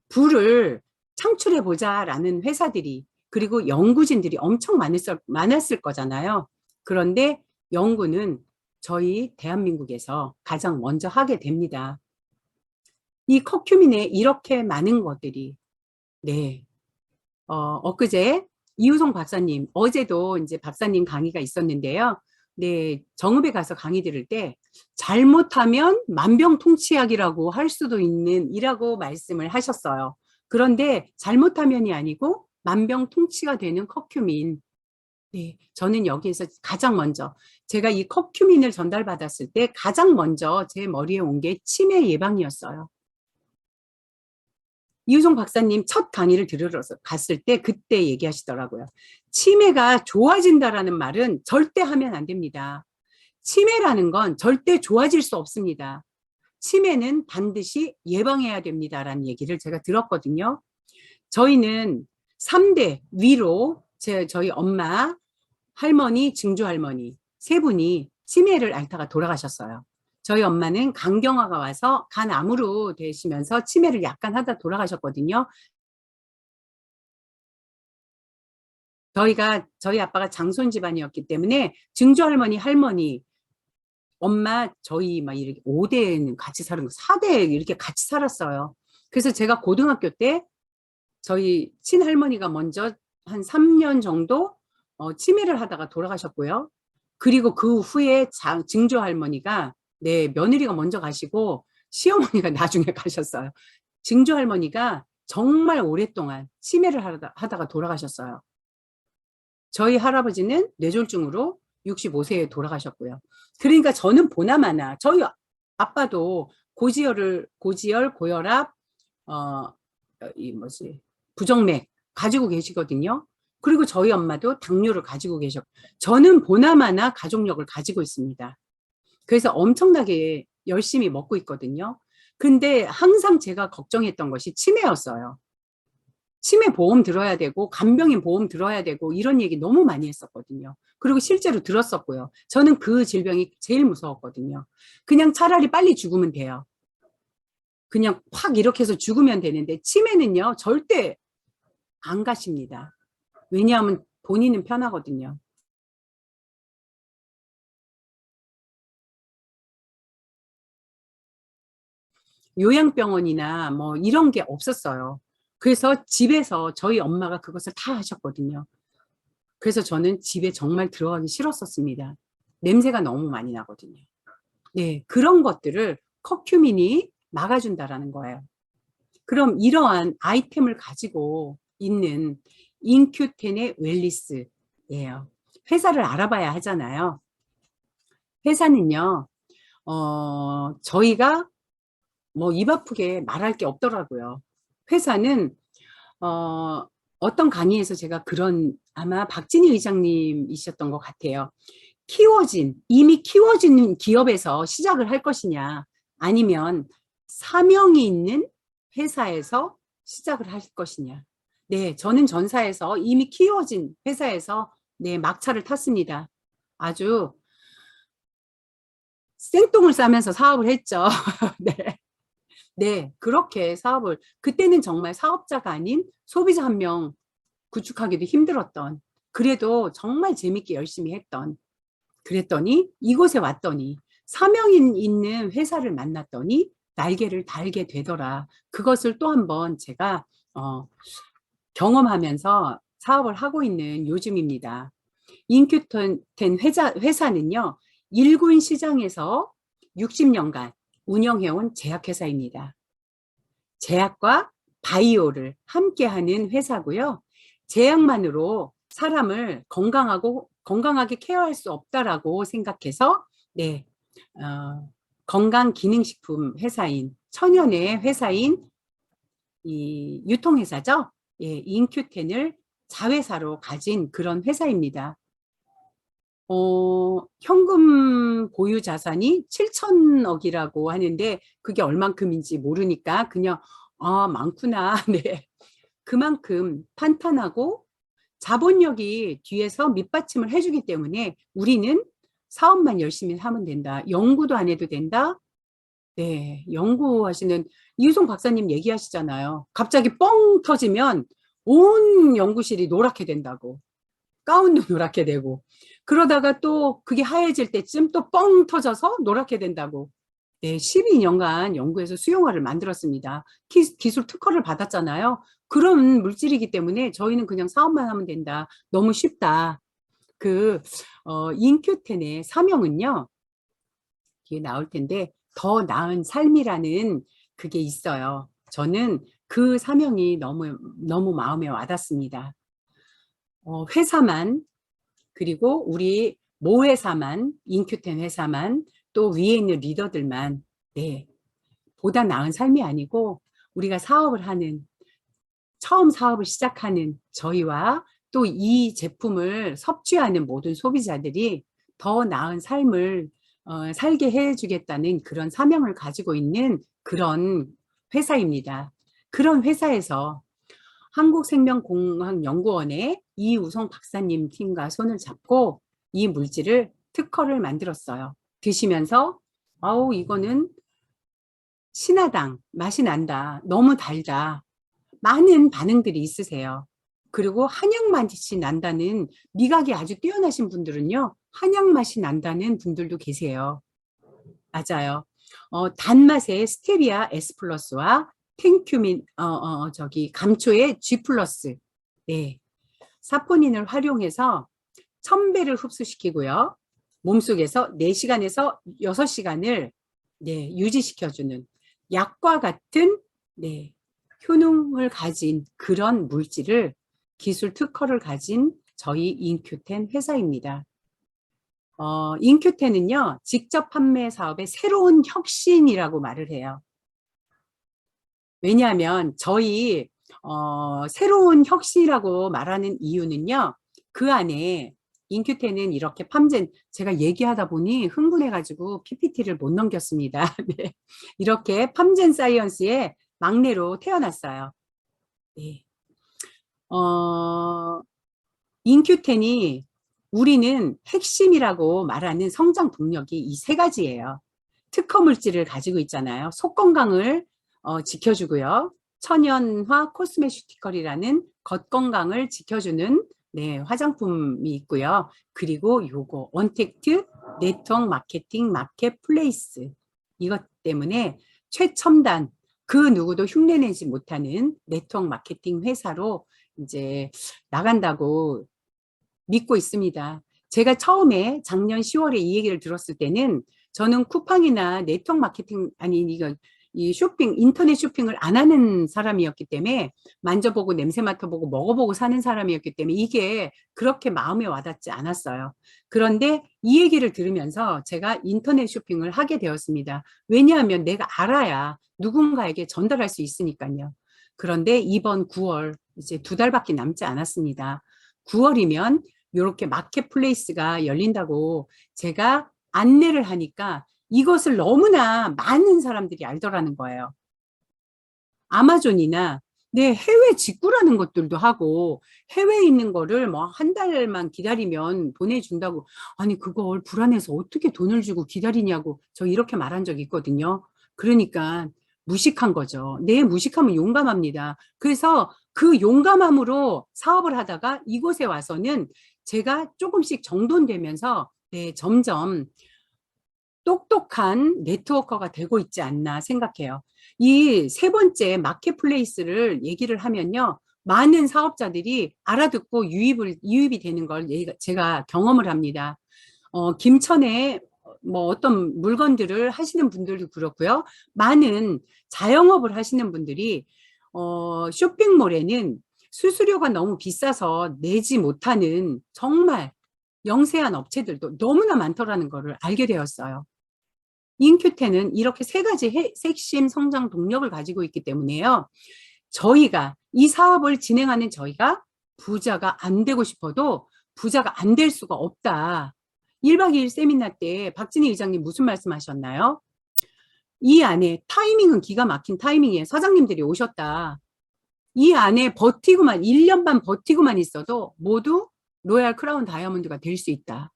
부를 창출해 보자라는 회사들이 그리고 연구진들이 엄청 많았을 거잖아요. 그런데 연구는 저희 대한민국에서 가장 먼저 하게 됩니다. 이 커큐민에 이렇게 많은 것들이 네 엊그제 이우송 박사님 어제도 이제 박사님 강의가 있었는데요. 네, 정읍에 가서 강의 들을 때 잘못하면 만병통치약이라고 할 수도 있는 이라고 말씀을 하셨어요. 그런데 잘못하면이 아니고 만병통치가 되는 커큐민. 네, 저는 여기에서 가장 먼저 제가 이 커큐민을 전달받았을 때 가장 먼저 제 머리에 온 게 치매 예방이었어요. 이우종 박사님 첫 강의를 들으러 갔을 때 그때 얘기하시더라고요. 치매가 좋아진다라는 말은 절대 하면 안 됩니다. 치매라는 건 절대 좋아질 수 없습니다. 치매는 반드시 예방해야 됩니다라는 얘기를 제가 들었거든요. 저희는 3대 위로 저희 엄마, 할머니, 증조할머니 세 분이 치매를 앓다가 돌아가셨어요. 저희 엄마는 간경화가 와서 간암으로 되시면서 치매를 약간 하다 돌아가셨거든요. 저희 아빠가 장손 집안이었기 때문에 증조 할머니, 할머니, 엄마 저희 막 이렇게 5대는 같이 사는 거, 4대 이렇게 같이 살았어요. 그래서 제가 고등학교 때 저희 친할머니가 먼저 한 3년 정도 치매를 하다가 돌아가셨고요. 그리고 그 후에 증조 할머니가 네, 며느리가 먼저 가시고 시어머니가 나중에 가셨어요. 증조 할머니가 정말 오랫동안 치매를 하다가 돌아가셨어요. 저희 할아버지는 뇌졸중으로 65세에 돌아가셨고요. 그러니까 저는 보나마나 저희 아빠도 고지혈, 고혈압, 이 뭐지 부정맥 가지고 계시거든요. 그리고 저희 엄마도 당뇨를 가지고 계셨고 저는 보나마나 가족력을 가지고 있습니다. 그래서 엄청나게 열심히 먹고 있거든요. 근데 항상 제가 걱정했던 것이 치매였어요. 치매 보험 들어야 되고 간병인 보험 들어야 되고 이런 얘기 너무 많이 했었거든요. 그리고 실제로 들었었고요. 저는 그 질병이 제일 무서웠거든요. 그냥 차라리 빨리 죽으면 돼요. 그냥 확 이렇게 해서 죽으면 되는데 치매는요 절대 안 가십니다. 왜냐하면 본인은 편하거든요. 요양병원이나 뭐 이런 게 없었어요. 그래서 집에서 저희 엄마가 그것을 다 하셨거든요. 그래서 저는 집에 정말 들어가기 싫었었습니다. 냄새가 너무 많이 나거든요. 네, 그런 것들을 커큐민이 막아준다라는 거예요. 그럼 이러한 아이템을 가지고 있는 인큐텐의 웰리스예요. 회사를 알아봐야 하잖아요. 회사는요, 저희가 뭐 입 아프게 말할 게 없더라고요. 회사는 어떤 강의에서 제가 그런 아마 박진희 의장님이셨던 것 같아요. 이미 키워진 기업에서 시작을 할 것이냐 아니면 사명이 있는 회사에서 시작을 할 것이냐. 네, 저는 전사에서 이미 키워진 회사에서 네, 막차를 탔습니다. 아주 생똥을 싸면서 사업을 했죠. 네. 네, 그렇게 사업을, 그때는 정말 사업자가 아닌 소비자 한 명 구축하기도 힘들었던, 그래도 정말 재밌게 열심히 했던, 그랬더니 이곳에 왔더니 사명인 있는 회사를 만났더니 날개를 달게 되더라. 그것을 또 한 번 제가 경험하면서 사업을 하고 있는 요즘입니다. 인큐텐 회사는요, 일군 시장에서 60년간 운영해온 제약회사입니다. 제약과 바이오를 함께하는 회사고요. 제약만으로 사람을 건강하게 케어할 수 없다라고 생각해서 네, 건강기능식품 회사인 천연의 회사인 이 유통회사죠. 예, 인큐텐을 자회사로 가진 그런 회사입니다. 현금 보유 자산이 7천억이라고 하는데 그게 얼만큼인지 모르니까 그냥 많구나. 네. 그만큼 탄탄하고 자본력이 뒤에서 밑받침을 해주기 때문에 우리는 사업만 열심히 하면 된다. 연구도 안 해도 된다. 네, 연구하시는 이유송 박사님 얘기하시잖아요. 갑자기 뻥 터지면 온 연구실이 노랗게 된다고. 가운도 노랗게 되고 그러다가 또 그게 하얘질 때쯤 또 뻥 터져서 노랗게 된다고. 네, 12년간 연구해서 수용화를 만들었습니다. 기술 특허를 받았잖아요. 그런 물질이기 때문에 저희는 그냥 사업만 하면 된다. 너무 쉽다. 인큐텐의 사명은요. 뒤에 나올 텐데 더 나은 삶이라는 그게 있어요. 저는 그 사명이 너무 마음에 와닿습니다. 회사만 그리고 우리 모 회사만 인큐텐 회사만 또 위에 있는 리더들만 네 보다 나은 삶이 아니고 우리가 사업을 하는 처음 사업을 시작하는 저희와 또 이 제품을 섭취하는 모든 소비자들이 더 나은 삶을 살게 해주겠다는 그런 사명을 가지고 있는 그런 회사입니다. 그런 회사에서 한국생명공학연구원의 이우성 박사님 팀과 손을 잡고 이 물질을 특허를 만들었어요. 드시면서 아우 이거는 신하당 맛이 난다. 너무 달다. 많은 반응들이 있으세요. 그리고 한약 맛이 난다는, 미각이 아주 뛰어나신 분들은요, 한약 맛이 난다는 분들도 계세요. 맞아요. 단맛의 스테비아 S 플러스와 텐큐민, 감초의 G 플러스. 네. 사포닌을 활용해서 1000배를 흡수시키고요. 몸속에서 4시간에서 6시간을 네, 유지시켜주는 약과 같은 네, 효능을 가진 그런 물질을 기술 특허를 가진 저희 인큐텐 회사입니다. 인큐텐은요, 직접 판매 사업의 새로운 혁신이라고 말을 해요. 왜냐하면 저희 새로운 혁신이라고 말하는 이유는요, 그 안에 인큐텐은 이렇게 팜젠, 제가 얘기하다 보니 흥분해가지고 PPT를 못 넘겼습니다. 네. 이렇게 팜젠 사이언스의 막내로 태어났어요. 네. 인큐텐이 우리는 핵심이라고 말하는 성장 동력이 이 세 가지예요. 특허 물질을 가지고 있잖아요. 속 건강을 지켜주고요. 천연화 코스메슈티컬이라는 겉 건강을 지켜주는 네, 화장품이 있고요. 그리고 요거 언택트 네트워크 마케팅 마켓플레이스, 이것 때문에 최첨단, 그 누구도 흉내내지 못하는 네트워크 마케팅 회사로 이제 나간다고 믿고 있습니다. 제가 처음에 작년 10월에 이 얘기를 들었을 때는 저는 쿠팡이나 네트워크 마케팅, 아니 이거 이 쇼핑, 인터넷 쇼핑을 안 하는 사람이었기 때문에, 만져보고 냄새 맡아보고 먹어보고 사는 사람이었기 때문에 이게 그렇게 마음에 와닿지 않았어요. 그런데 이 얘기를 들으면서 제가 인터넷 쇼핑을 하게 되었습니다. 왜냐하면 내가 알아야 누군가에게 전달할 수 있으니까요. 그런데 이번 9월, 이제 2달밖에 남지 않았습니다. 9월이면 이렇게 마켓플레이스가 열린다고 제가 안내를 하니까 이것을 너무나 많은 사람들이 알더라는 거예요. 아마존이나 네, 해외 직구라는 것들도 하고, 해외에 있는 거를 뭐 한 달만 기다리면 보내준다고. 아니 그걸 불안해서 어떻게 돈을 주고 기다리냐고 저 이렇게 말한 적이 있거든요. 그러니까 무식한 거죠. 네, 무식하면 용감합니다. 그래서 그 용감함으로 사업을 하다가 이곳에 와서는 제가 조금씩 정돈되면서 네, 점점 똑똑한 네트워커가 되고 있지 않나 생각해요. 이 세 번째 마켓플레이스를 얘기를 하면요, 많은 사업자들이 알아듣고 유입이 되는 걸 제가 경험을 합니다. 김천에 뭐 어떤 물건들을 하시는 분들도 그렇고요. 많은 자영업을 하시는 분들이 쇼핑몰에는 수수료가 너무 비싸서 내지 못하는 정말 영세한 업체들도 너무나 많더라는 것을 알게 되었어요. 인큐텐은 이렇게 세 가지 핵심 성장 동력을 가지고 있기 때문에요. 저희가 이 사업을 진행하는 저희가 부자가 안 되고 싶어도 부자가 안 될 수가 없다. 1박 2일 세미나 때 박진희 의장님 무슨 말씀하셨나요? 이 안에 타이밍은 기가 막힌 타이밍에 사장님들이 오셨다. 이 안에 버티고만 1년 반 버티고만 있어도 모두 로얄 크라운 다이아몬드가 될 수 있다.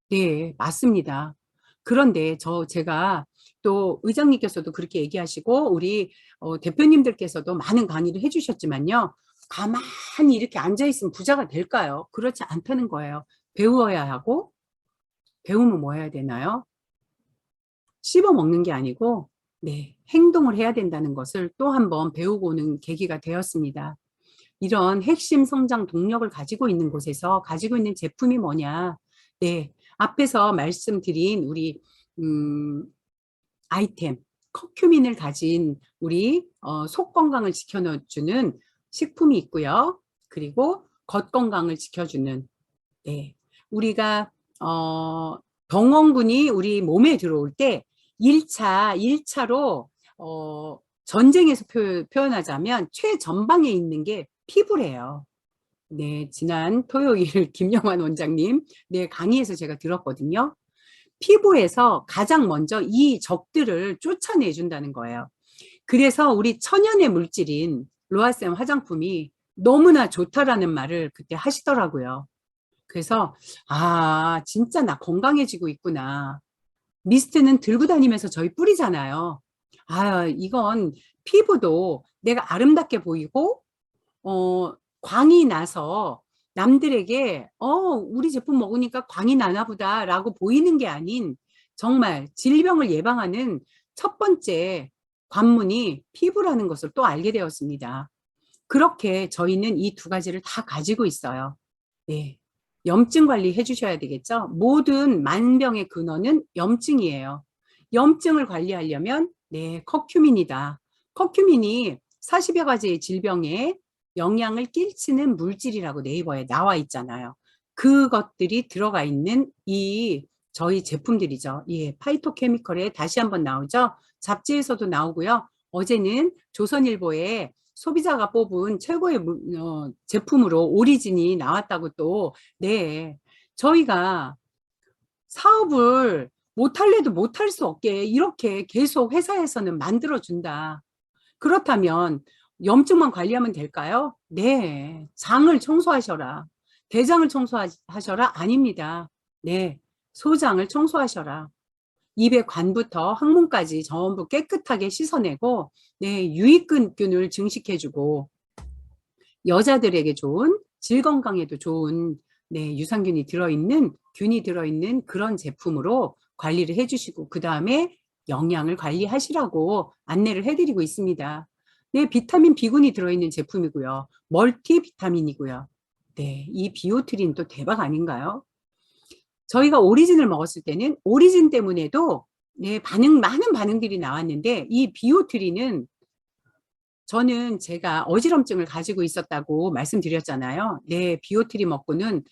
네, 맞습니다. 그런데 제가 또 의장님께서도 그렇게 얘기하시고 우리 대표님들께서도 많은 강의를 해주셨지만요. 가만히 이렇게 앉아있으면 부자가 될까요? 그렇지 않다는 거예요. 배워야 하고, 배우면 뭐 해야 되나요? 씹어 먹는 게 아니고 네, 행동을 해야 된다는 것을 또 한 번 배우고 오는 계기가 되었습니다. 이런 핵심 성장 동력을 가지고 있는 곳에서 가지고 있는 제품이 뭐냐. 네, 앞에서 말씀드린 우리 아이템, 커큐민을 가진 우리 속 건강을 지켜주는 식품이 있고요. 그리고 겉 건강을 지켜주는, 네, 우리가 병원군이 우리 몸에 들어올 때 1차로 전쟁에서 표현하자면 최전방에 있는 게 피부래요. 네, 지난 토요일 김영환 원장님 네, 강의에서 제가 들었거든요. 피부에서 가장 먼저 이 적들을 쫓아내준다는 거예요. 그래서 우리 천연의 물질인 로아쌤 화장품이 너무나 좋다라는 말을 그때 하시더라고요. 그래서 진짜 나 건강해지고 있구나. 미스트는 들고 다니면서 저희 뿌리잖아요. 이건 피부도 내가 아름답게 보이고 광이 나서 남들에게 우리 제품 먹으니까 광이 나나 보다 라고 보이는 게 아닌 정말 질병을 예방하는 첫 번째 관문이 피부라는 것을 또 알게 되었습니다. 그렇게 저희는 이 두 가지를 다 가지고 있어요. 네. 염증 관리 해주셔야 되겠죠? 모든 만병의 근원은 염증이에요. 염증을 관리하려면 네, 커큐민이다. 커큐민이 40여 가지의 질병에 영향을 끼치는 물질이라고 네이버에 나와 있잖아요. 그것들이 들어가 있는 이 저희 제품들이죠. 예, 파이토케미컬에 다시 한번 나오죠. 잡지에서도 나오고요. 어제는 조선일보에 소비자가 뽑은 최고의 제품으로 오리진이 나왔다고 또, 네. 저희가 사업을 못할래도 못할 수 없게 이렇게 계속 회사에서는 만들어준다. 그렇다면 염증만 관리하면 될까요? 네. 장을 청소하셔라. 대장을 청소하셔라? 아닙니다. 네. 소장을 청소하셔라. 입의 관부터 항문까지 전부 깨끗하게 씻어내고 네, 유익균을 증식해주고 여자들에게 좋은 질 건강에도 좋은 네, 유산균이 들어있는 균이 들어있는 그런 제품으로 관리를 해주시고 그 다음에 영양을 관리하시라고 안내를 해드리고 있습니다. 네, 비타민 B군이 들어있는 제품이고요. 멀티 비타민이고요. 네, 이 비오트린 또 대박 아닌가요? 저희가 오리진을 먹었을 때는 오리진 때문에도 네, 많은 반응들이 나왔는데 이 비오트린은 저는 제가 어지럼증을 가지고 있었다고 말씀드렸잖아요. 네, 비오트린 먹고는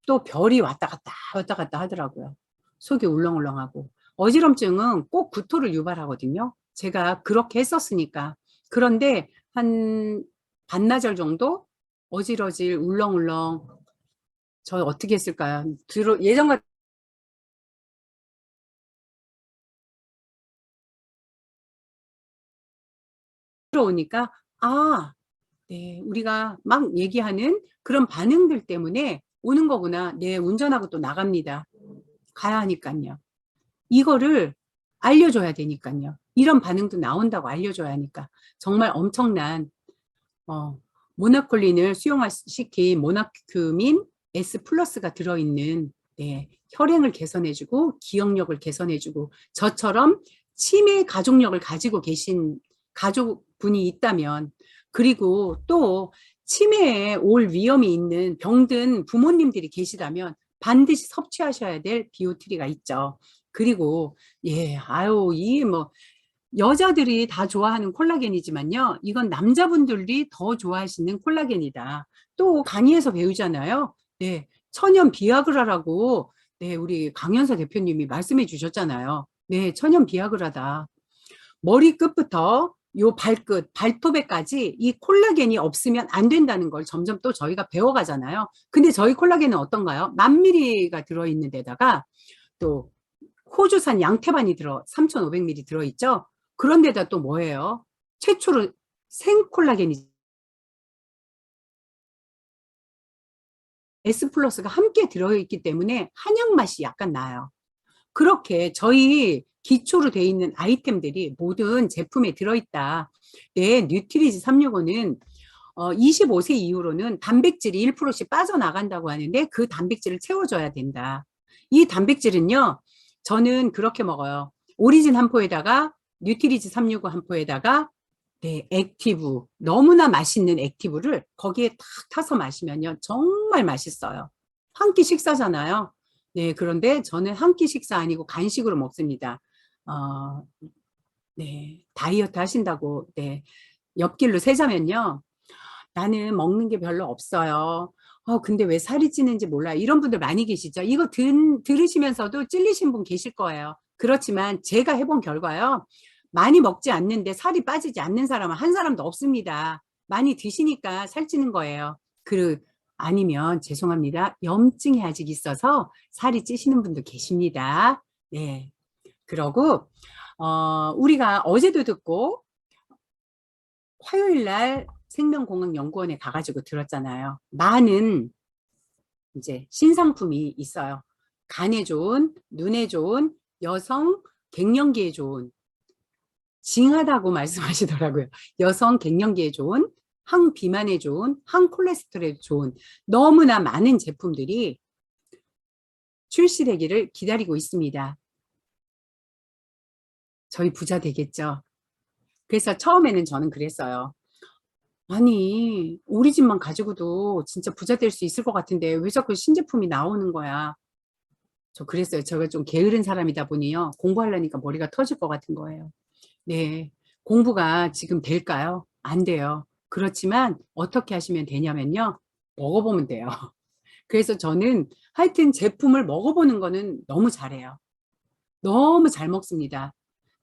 또 별이 왔다 갔다 하더라고요. 속이 울렁울렁하고. 어지럼증은 꼭 구토를 유발하거든요. 제가 그렇게 했었으니까. 그런데 한 반나절 정도 어질어질 울렁울렁 저 어떻게 했을까요? 예전 같은 들어오니까 네, 우리가 막 얘기하는 그런 반응들 때문에 오는 거구나. 네, 운전하고 또 나갑니다. 가야 하니까요. 이거를 알려줘야 되니까요. 이런 반응도 나온다고 알려줘야 하니까. 정말 엄청난 모나콜린을 수용시킨 모나큐민 S 플러스가 들어있는 네, 혈행을 개선해주고 기억력을 개선해주고 저처럼 치매 가족력을 가지고 계신 가족분이 있다면 그리고 또 치매에 올 위험이 있는 병든 부모님들이 계시다면 반드시 섭취하셔야 될 비오트리가 있죠. 그리고 예, 아유 이 뭐 여자들이 다 좋아하는 콜라겐이지만요. 이건 남자분들이 더 좋아하시는 콜라겐이다. 또 강의에서 배우잖아요. 네, 천연 비아그라라고 네, 우리 강연서 대표님이 말씀해 주셨잖아요. 네, 천연 비아그라다. 머리끝부터 요 발끝, 발톱에까지 이 콜라겐이 없으면 안 된다는 걸 점점 또 저희가 배워가잖아요. 근데 저희 콜라겐은 어떤가요? 1000ml가 들어있는 데다가 또 호주산 양태반이 3500ml 들어있죠. 그런데다 또 뭐예요? 최초로 생 콜라겐이 S 플러스가 함께 들어있기 때문에 한약 맛이 약간 나요. 그렇게 저희 기초로 되어 있는 아이템들이 모든 제품에 들어있다. 네, 뉴트리지 365는 25세 이후로는 단백질이 1%씩 빠져나간다고 하는데 그 단백질을 채워줘야 된다. 이 단백질은요, 저는 그렇게 먹어요. 오리진 한 포에다가 뉴트리지 365 한 포에다가 네, 액티브, 너무나 맛있는 액티브를 거기에 탁 타서 마시면요, 정말 맛있어요. 한 끼 식사잖아요. 네, 그런데 저는 한 끼 식사 아니고 간식으로 먹습니다. 네, 다이어트 하신다고, 네, 옆길로 세자면요. 나는 먹는 게 별로 없어요. 근데 왜 살이 찌는지 몰라요. 이런 분들 많이 계시죠. 이거 들으시면서도 찔리신 분 계실 거예요. 그렇지만 제가 해본 결과요. 많이 먹지 않는데 살이 빠지지 않는 사람은 한 사람도 없습니다. 많이 드시니까 살찌는 거예요. 아니면 죄송합니다. 염증이 아직 있어서 살이 찌시는 분도 계십니다. 네. 그러고 우리가 어제도 듣고 화요일 날 생명공학연구원에 가가지고 들었잖아요. 많은 이제 신상품이 있어요. 간에 좋은, 눈에 좋은, 여성 갱년기에 좋은, 징하다고 말씀하시더라고요. 여성 갱년기에 좋은 항비만에 좋은, 항콜레스테롤에 좋은 너무나 많은 제품들이 출시되기를 기다리고 있습니다. 저희 부자 되겠죠. 그래서 처음에는 저는 그랬어요. 아니, 우리 집만 가지고도 진짜 부자 될 수 있을 것 같은데 왜 자꾸 신제품이 나오는 거야? 저 그랬어요. 제가 좀 게으른 사람이다 보니요. 공부하려니까 머리가 터질 것 같은 거예요. 네. 공부가 지금 될까요? 안 돼요. 그렇지만 어떻게 하시면 되냐면요. 먹어보면 돼요. 그래서 저는 하여튼 제품을 먹어보는 거는 너무 잘해요. 너무 잘 먹습니다.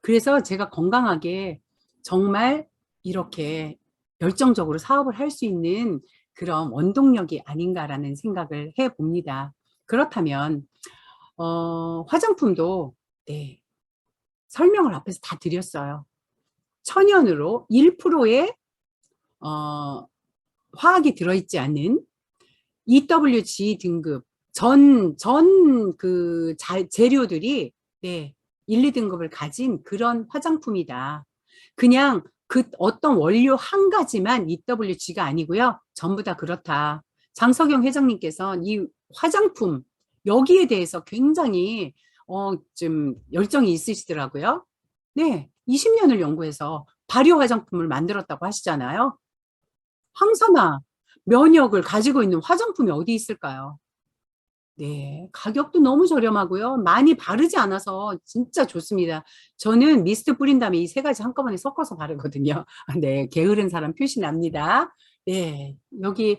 그래서 제가 건강하게 정말 이렇게 열정적으로 사업을 할 수 있는 그런 원동력이 아닌가라는 생각을 해 봅니다. 그렇다면 화장품도 네, 설명을 앞에서 다 드렸어요. 천연으로 1%의 화학이 들어있지 않은 EWG 등급 그 재료들이 네, 1, 2등급을 가진 그런 화장품이다. 그냥 그 어떤 원료 한 가지만 EWG가 아니고요. 전부 다 그렇다. 장석영 회장님께서 이 화장품 여기에 대해서 굉장히 좀 열정이 있으시더라고요. 네, 20년을 연구해서 발효 화장품을 만들었다고 하시잖아요. 항산화, 면역을 가지고 있는 화장품이 어디 있을까요? 네, 가격도 너무 저렴하고요. 많이 바르지 않아서 진짜 좋습니다. 저는 미스트 뿌린 다음에 이 세 가지 한꺼번에 섞어서 바르거든요. 네, 게으른 사람 표시 납니다. 네, 여기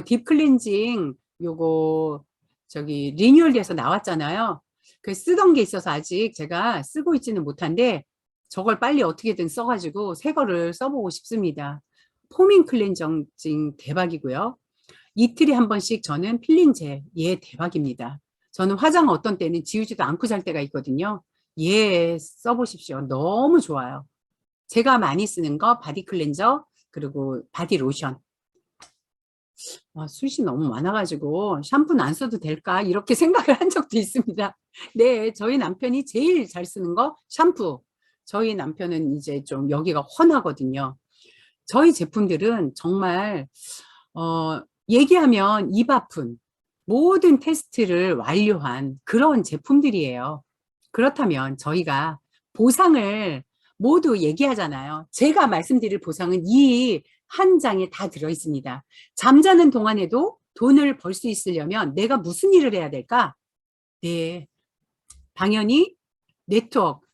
딥 클렌징 요거 저기 리뉴얼돼서 나왔잖아요. 그 쓰던 게 있어서 아직 제가 쓰고 있지는 못한데 저걸 빨리 어떻게든 써가지고 새 거를 써보고 싶습니다. 포밍 클렌징 대박이고요. 이틀에 한 번씩 저는 필링제 얘 대박입니다. 저는 화장 어떤 때는 지우지도 않고 잘 때가 있거든요. 얘 써보십시오. 너무 좋아요. 제가 많이 쓰는 거 바디 클렌저 그리고 바디 로션. 숱이 너무 많아가지고 샴푸는 안 써도 될까 이렇게 생각을 한 적도 있습니다. 네, 저희 남편이 제일 잘 쓰는 거 샴푸. 저희 남편은 이제 좀 여기가 훤하거든요. 저희 제품들은 정말 얘기하면 입 아픈 모든 테스트를 완료한 그런 제품들이에요. 그렇다면 저희가 보상을 모두 얘기하잖아요. 제가 말씀드릴 보상은 이 한 장에 다 들어있습니다. 잠자는 동안에도 돈을 벌 수 있으려면 내가 무슨 일을 해야 될까? 네, 당연히 네트워크,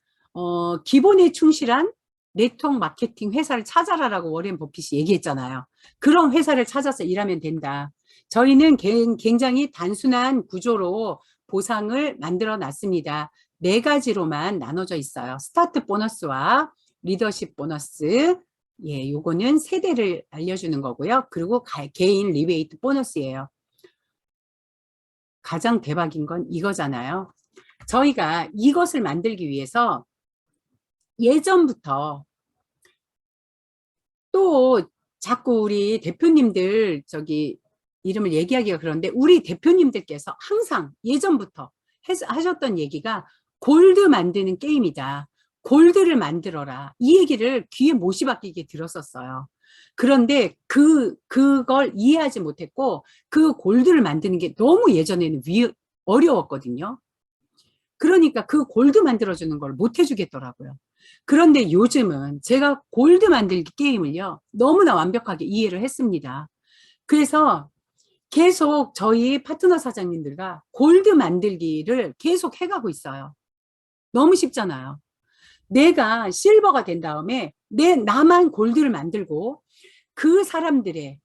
기본에 충실한 네트워크 마케팅 회사를 찾아라라고 워렌 버핏이 얘기했잖아요. 그런 회사를 찾아서 일하면 된다. 저희는 굉장히 단순한 구조로 보상을 만들어 놨습니다. 네 가지로만 나눠져 있어요. 스타트 보너스와 리더십 보너스, 예, 요거는 세대를 알려주는 거고요. 그리고 개인 리베이트 보너스예요. 가장 대박인 건 이거잖아요. 저희가 이것을 만들기 위해서 예전부터 또 자꾸 우리 대표님들 저기 이름을 얘기하기가 그런데 우리 대표님들께서 항상 예전부터 하셨던 얘기가 골드 만드는 게임이다. 골드를 만들어라. 이 얘기를 귀에 못이 박히게 들었었어요. 그런데 그걸 이해하지 못했고 그 골드를 만드는 게 너무 예전에는 어려웠거든요. 그러니까 그 골드 만들어주는 걸 못 해주겠더라고요. 그런데 요즘은 제가 골드 만들기 게임을요, 너무나 완벽하게 이해를 했습니다. 그래서 계속 저희 파트너 사장님들과 골드 만들기를 계속 해가고 있어요. 너무 쉽잖아요. 내가 실버가 된 다음에 나만 골드를 만들고 그 사람들의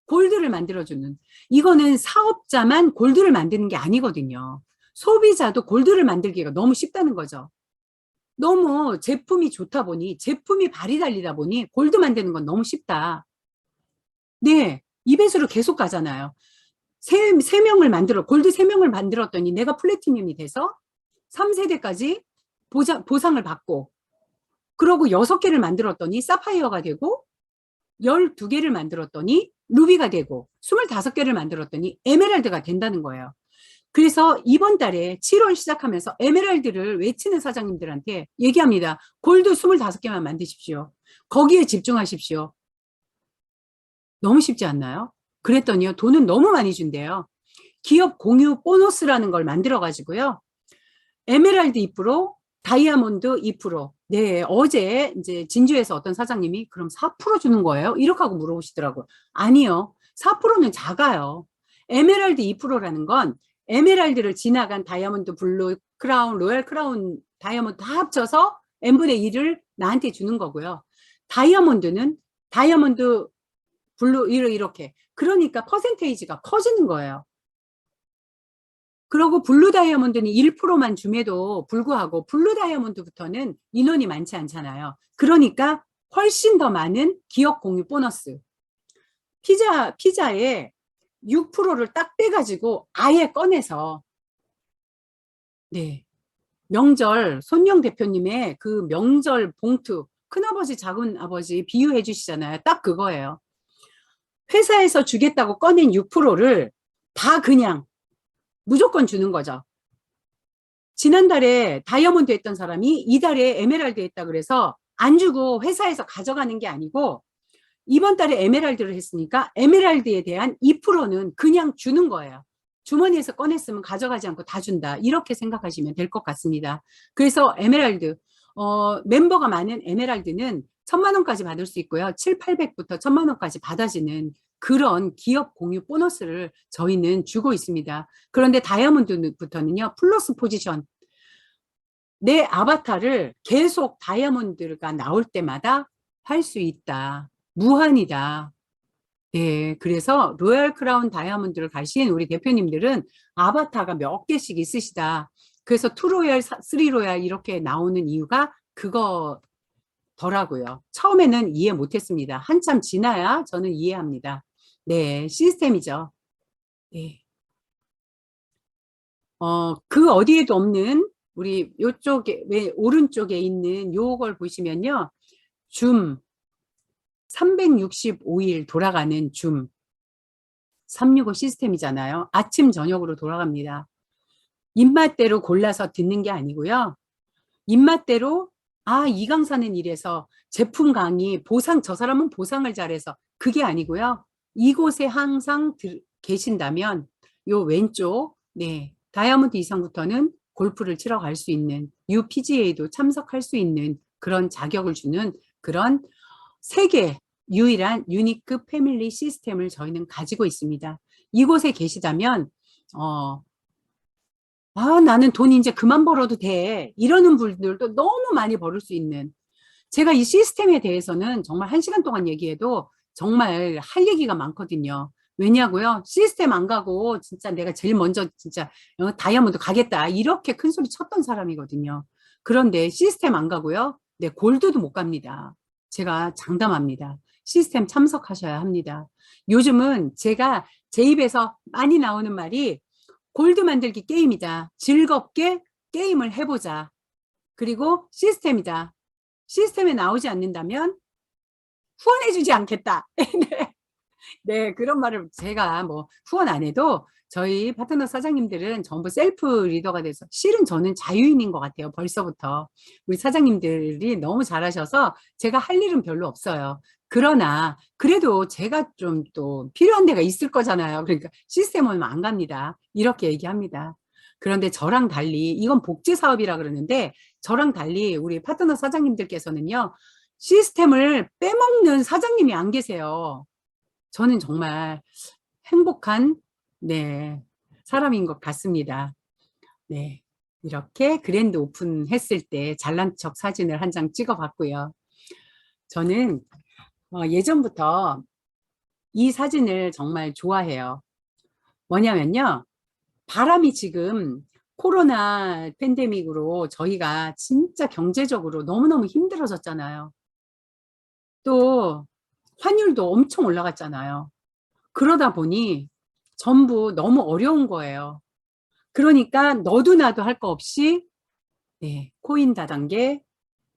골드를 만들어주는, 이거는 사업자만 골드를 만드는 게 아니거든요. 소비자도 골드를 만들기가 너무 쉽다는 거죠. 너무 제품이 좋다 보니, 제품이 발이 달리다 보니 골드 만드는 건 너무 쉽다. 네, 이 배수로 계속 가잖아요. 세 명을 골드 3명을 만들었더니 내가 플래티늄이 돼서 3세대까지 보상을 받고, 그러고 6개를 만들었더니 사파이어가 되고, 12개를 만들었더니 루비가 되고, 25개를 만들었더니 에메랄드가 된다는 거예요. 그래서 이번 달에 7월 시작하면서 에메랄드를 외치는 사장님들한테 얘기합니다. 골드 25개만 만드십시오. 거기에 집중하십시오. 너무 쉽지 않나요? 그랬더니요, 돈은 너무 많이 준대요. 기업 공유 보너스라는 걸 만들어 가지고요. 에메랄드 2%, 다이아몬드 2%. 네, 어제 이제 진주에서 어떤 사장님이 그럼 4% 주는 거예요? 이렇게 하고 물어보시더라고요. 아니요. 4%는 작아요. 에메랄드 2%라는 건 에메랄드를 지나간 다이아몬드, 블루, 크라운, 로얄 크라운, 다이아몬드 다 합쳐서 n분의 1을 나한테 주는 거고요. 다이아몬드는 다이아몬드, 블루 이렇게. 그러니까 퍼센테이지가 커지는 거예요. 그리고 블루 다이아몬드는 1%만 줌에도 불구하고 블루 다이아몬드부터는 인원이 많지 않잖아요. 그러니까 훨씬 더 많은 기업 공유 보너스. 피자에 6%를 딱 빼가지고 아예 꺼내서, 네. 명절, 손영 대표님의 그 명절 봉투, 큰아버지, 작은아버지 비유해 주시잖아요. 딱 그거예요. 회사에서 주겠다고 꺼낸 6%를 다 그냥 무조건 주는 거죠. 지난달에 다이아몬드 했던 사람이 이달에 에메랄드 했다 그래서 안 주고 회사에서 가져가는 게 아니고 이번 달에 에메랄드를 했으니까 에메랄드에 대한 2%는 그냥 주는 거예요. 주머니에서 꺼냈으면 가져가지 않고 다 준다. 이렇게 생각하시면 될 것 같습니다. 그래서 에메랄드, 멤버가 많은 에메랄드는 1,000만 원까지 받을 수 있고요. 7, 800부터 1,000만 원까지 받아지는 그런 기업 공유 보너스를 저희는 주고 있습니다. 그런데 다이아몬드부터는요, 플러스 포지션. 내 아바타를 계속 다이아몬드가 나올 때마다 할 수 있다. 무한이다. 네, 그래서 로얄 크라운 다이아몬드를 가신 우리 대표님들은 아바타가 몇 개씩 있으시다. 그래서 2로얄, 3로얄 이렇게 나오는 이유가 그거더라고요. 처음에는 이해 못했습니다. 한참 지나야 저는 이해합니다. 네, 시스템이죠. 네. 그 어디에도 없는 우리 요쪽에, 오른쪽에 있는 요걸 보시면요. 줌, 365일 돌아가는 줌, 365 시스템이잖아요. 아침, 저녁으로 돌아갑니다. 입맛대로 골라서 듣는 게 아니고요. 입맛대로, 아, 이 강사는 이래서 제품 강의, 보상, 저 사람은 보상을 잘해서 그게 아니고요. 이곳에 항상 계신다면 요 왼쪽, 네, 다이아몬드 이상부터는 골프를 치러 갈 수 있는, UPGA도 참석할 수 있는 그런 자격을 주는 그런 세계 유일한 유니크 패밀리 시스템을 저희는 가지고 있습니다. 이곳에 계시다면 나는 돈 이제 그만 벌어도 돼. 이러는 분들도 너무 많이 벌을 수 있는, 제가 이 시스템에 대해서는 정말 1시간 동안 얘기해도 정말 할 얘기가 많거든요. 왜냐고요? 시스템 안 가고 진짜 내가 제일 먼저 진짜 다이아몬드 가겠다. 이렇게 큰 소리 쳤던 사람이거든요. 그런데 시스템 안 가고요. 네, 골드도 못 갑니다. 제가 장담합니다. 시스템 참석하셔야 합니다. 요즘은 제가 제 입에서 많이 나오는 말이 골드 만들기 게임이다. 즐겁게 게임을 해보자. 그리고 시스템이다. 시스템에 나오지 않는다면 후원해주지 않겠다. 네. 네, 그런 말을 제가 뭐 후원 안 해도 저희 파트너 사장님들은 전부 셀프 리더가 돼서, 실은 저는 자유인인 것 같아요. 벌써부터. 우리 사장님들이 너무 잘하셔서 제가 할 일은 별로 없어요. 그러나 그래도 제가 좀 또 필요한 데가 있을 거잖아요. 그러니까 시스템은 안 갑니다. 이렇게 얘기합니다. 그런데 저랑 달리, 이건 복지 사업이라 그러는데 저랑 달리 우리 파트너 사장님들께서는요, 시스템을 빼먹는 사장님이 안 계세요. 저는 정말 행복한, 네, 사람인 것 같습니다. 네. 이렇게 그랜드 오픈 했을 때 잘난 척 사진을 한 장 찍어 봤고요. 저는 예전부터 이 사진을 정말 좋아해요. 뭐냐면요. 바람이 지금 코로나 팬데믹으로 저희가 진짜 경제적으로 너무너무 힘들어졌잖아요. 또 환율도 엄청 올라갔잖아요. 그러다 보니 전부 너무 어려운 거예요. 그러니까 너도 나도 할 거 없이, 네, 코인 다단계,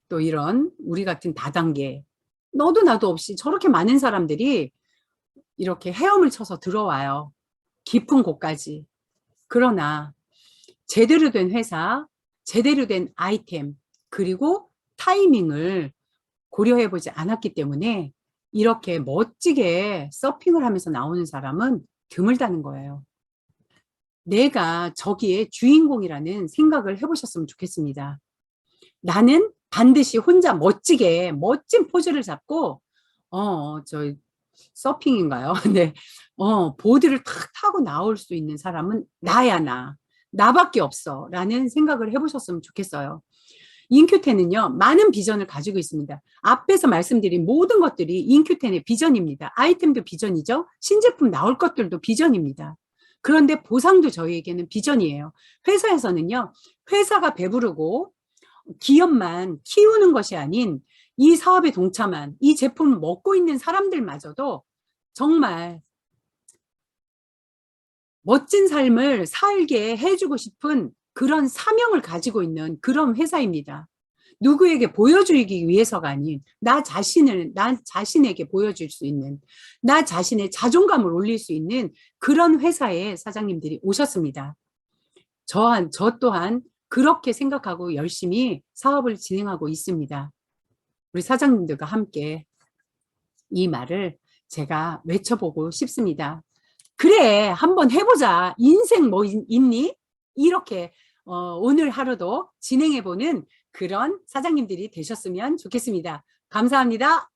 또 이런 우리 같은 다단계, 너도 나도 없이 저렇게 많은 사람들이 이렇게 헤엄을 쳐서 들어와요. 깊은 곳까지. 그러나 제대로 된 회사, 제대로 된 아이템, 그리고 타이밍을 고려해 보지 않았기 때문에 이렇게 멋지게 서핑을 하면서 나오는 사람은 드물다는 거예요. 내가 저기에 주인공이라는 생각을 해보셨으면 좋겠습니다. 나는 반드시 혼자 멋지게 멋진 포즈를 잡고 저 서핑인가요? 네. 보드를 탁 타고 나올 수 있는 사람은 나야 나밖에 없어 라는 생각을 해보셨으면 좋겠어요. 인큐텐은요, 많은 비전을 가지고 있습니다. 앞에서 말씀드린 모든 것들이 인큐텐의 비전입니다. 아이템도 비전이죠. 신제품 나올 것들도 비전입니다. 그런데 보상도 저희에게는 비전이에요. 회사에서는요, 회사가 배부르고 기업만 키우는 것이 아닌 이 사업에 동참한 이 제품을 먹고 있는 사람들마저도 정말 멋진 삶을 살게 해주고 싶은 그런 사명을 가지고 있는 그런 회사입니다. 누구에게 보여주기 위해서가 아닌 나 자신에게 보여줄 수 있는, 나 자신의 자존감을 올릴 수 있는 그런 회사에 사장님들이 오셨습니다. 저 또한 그렇게 생각하고 열심히 사업을 진행하고 있습니다. 우리 사장님들과 함께 이 말을 제가 외쳐보고 싶습니다. 그래, 한번 해보자. 인생 뭐 있니? 이렇게 오늘 하루도 진행해보는 그런 사장님들이 되셨으면 좋겠습니다. 감사합니다.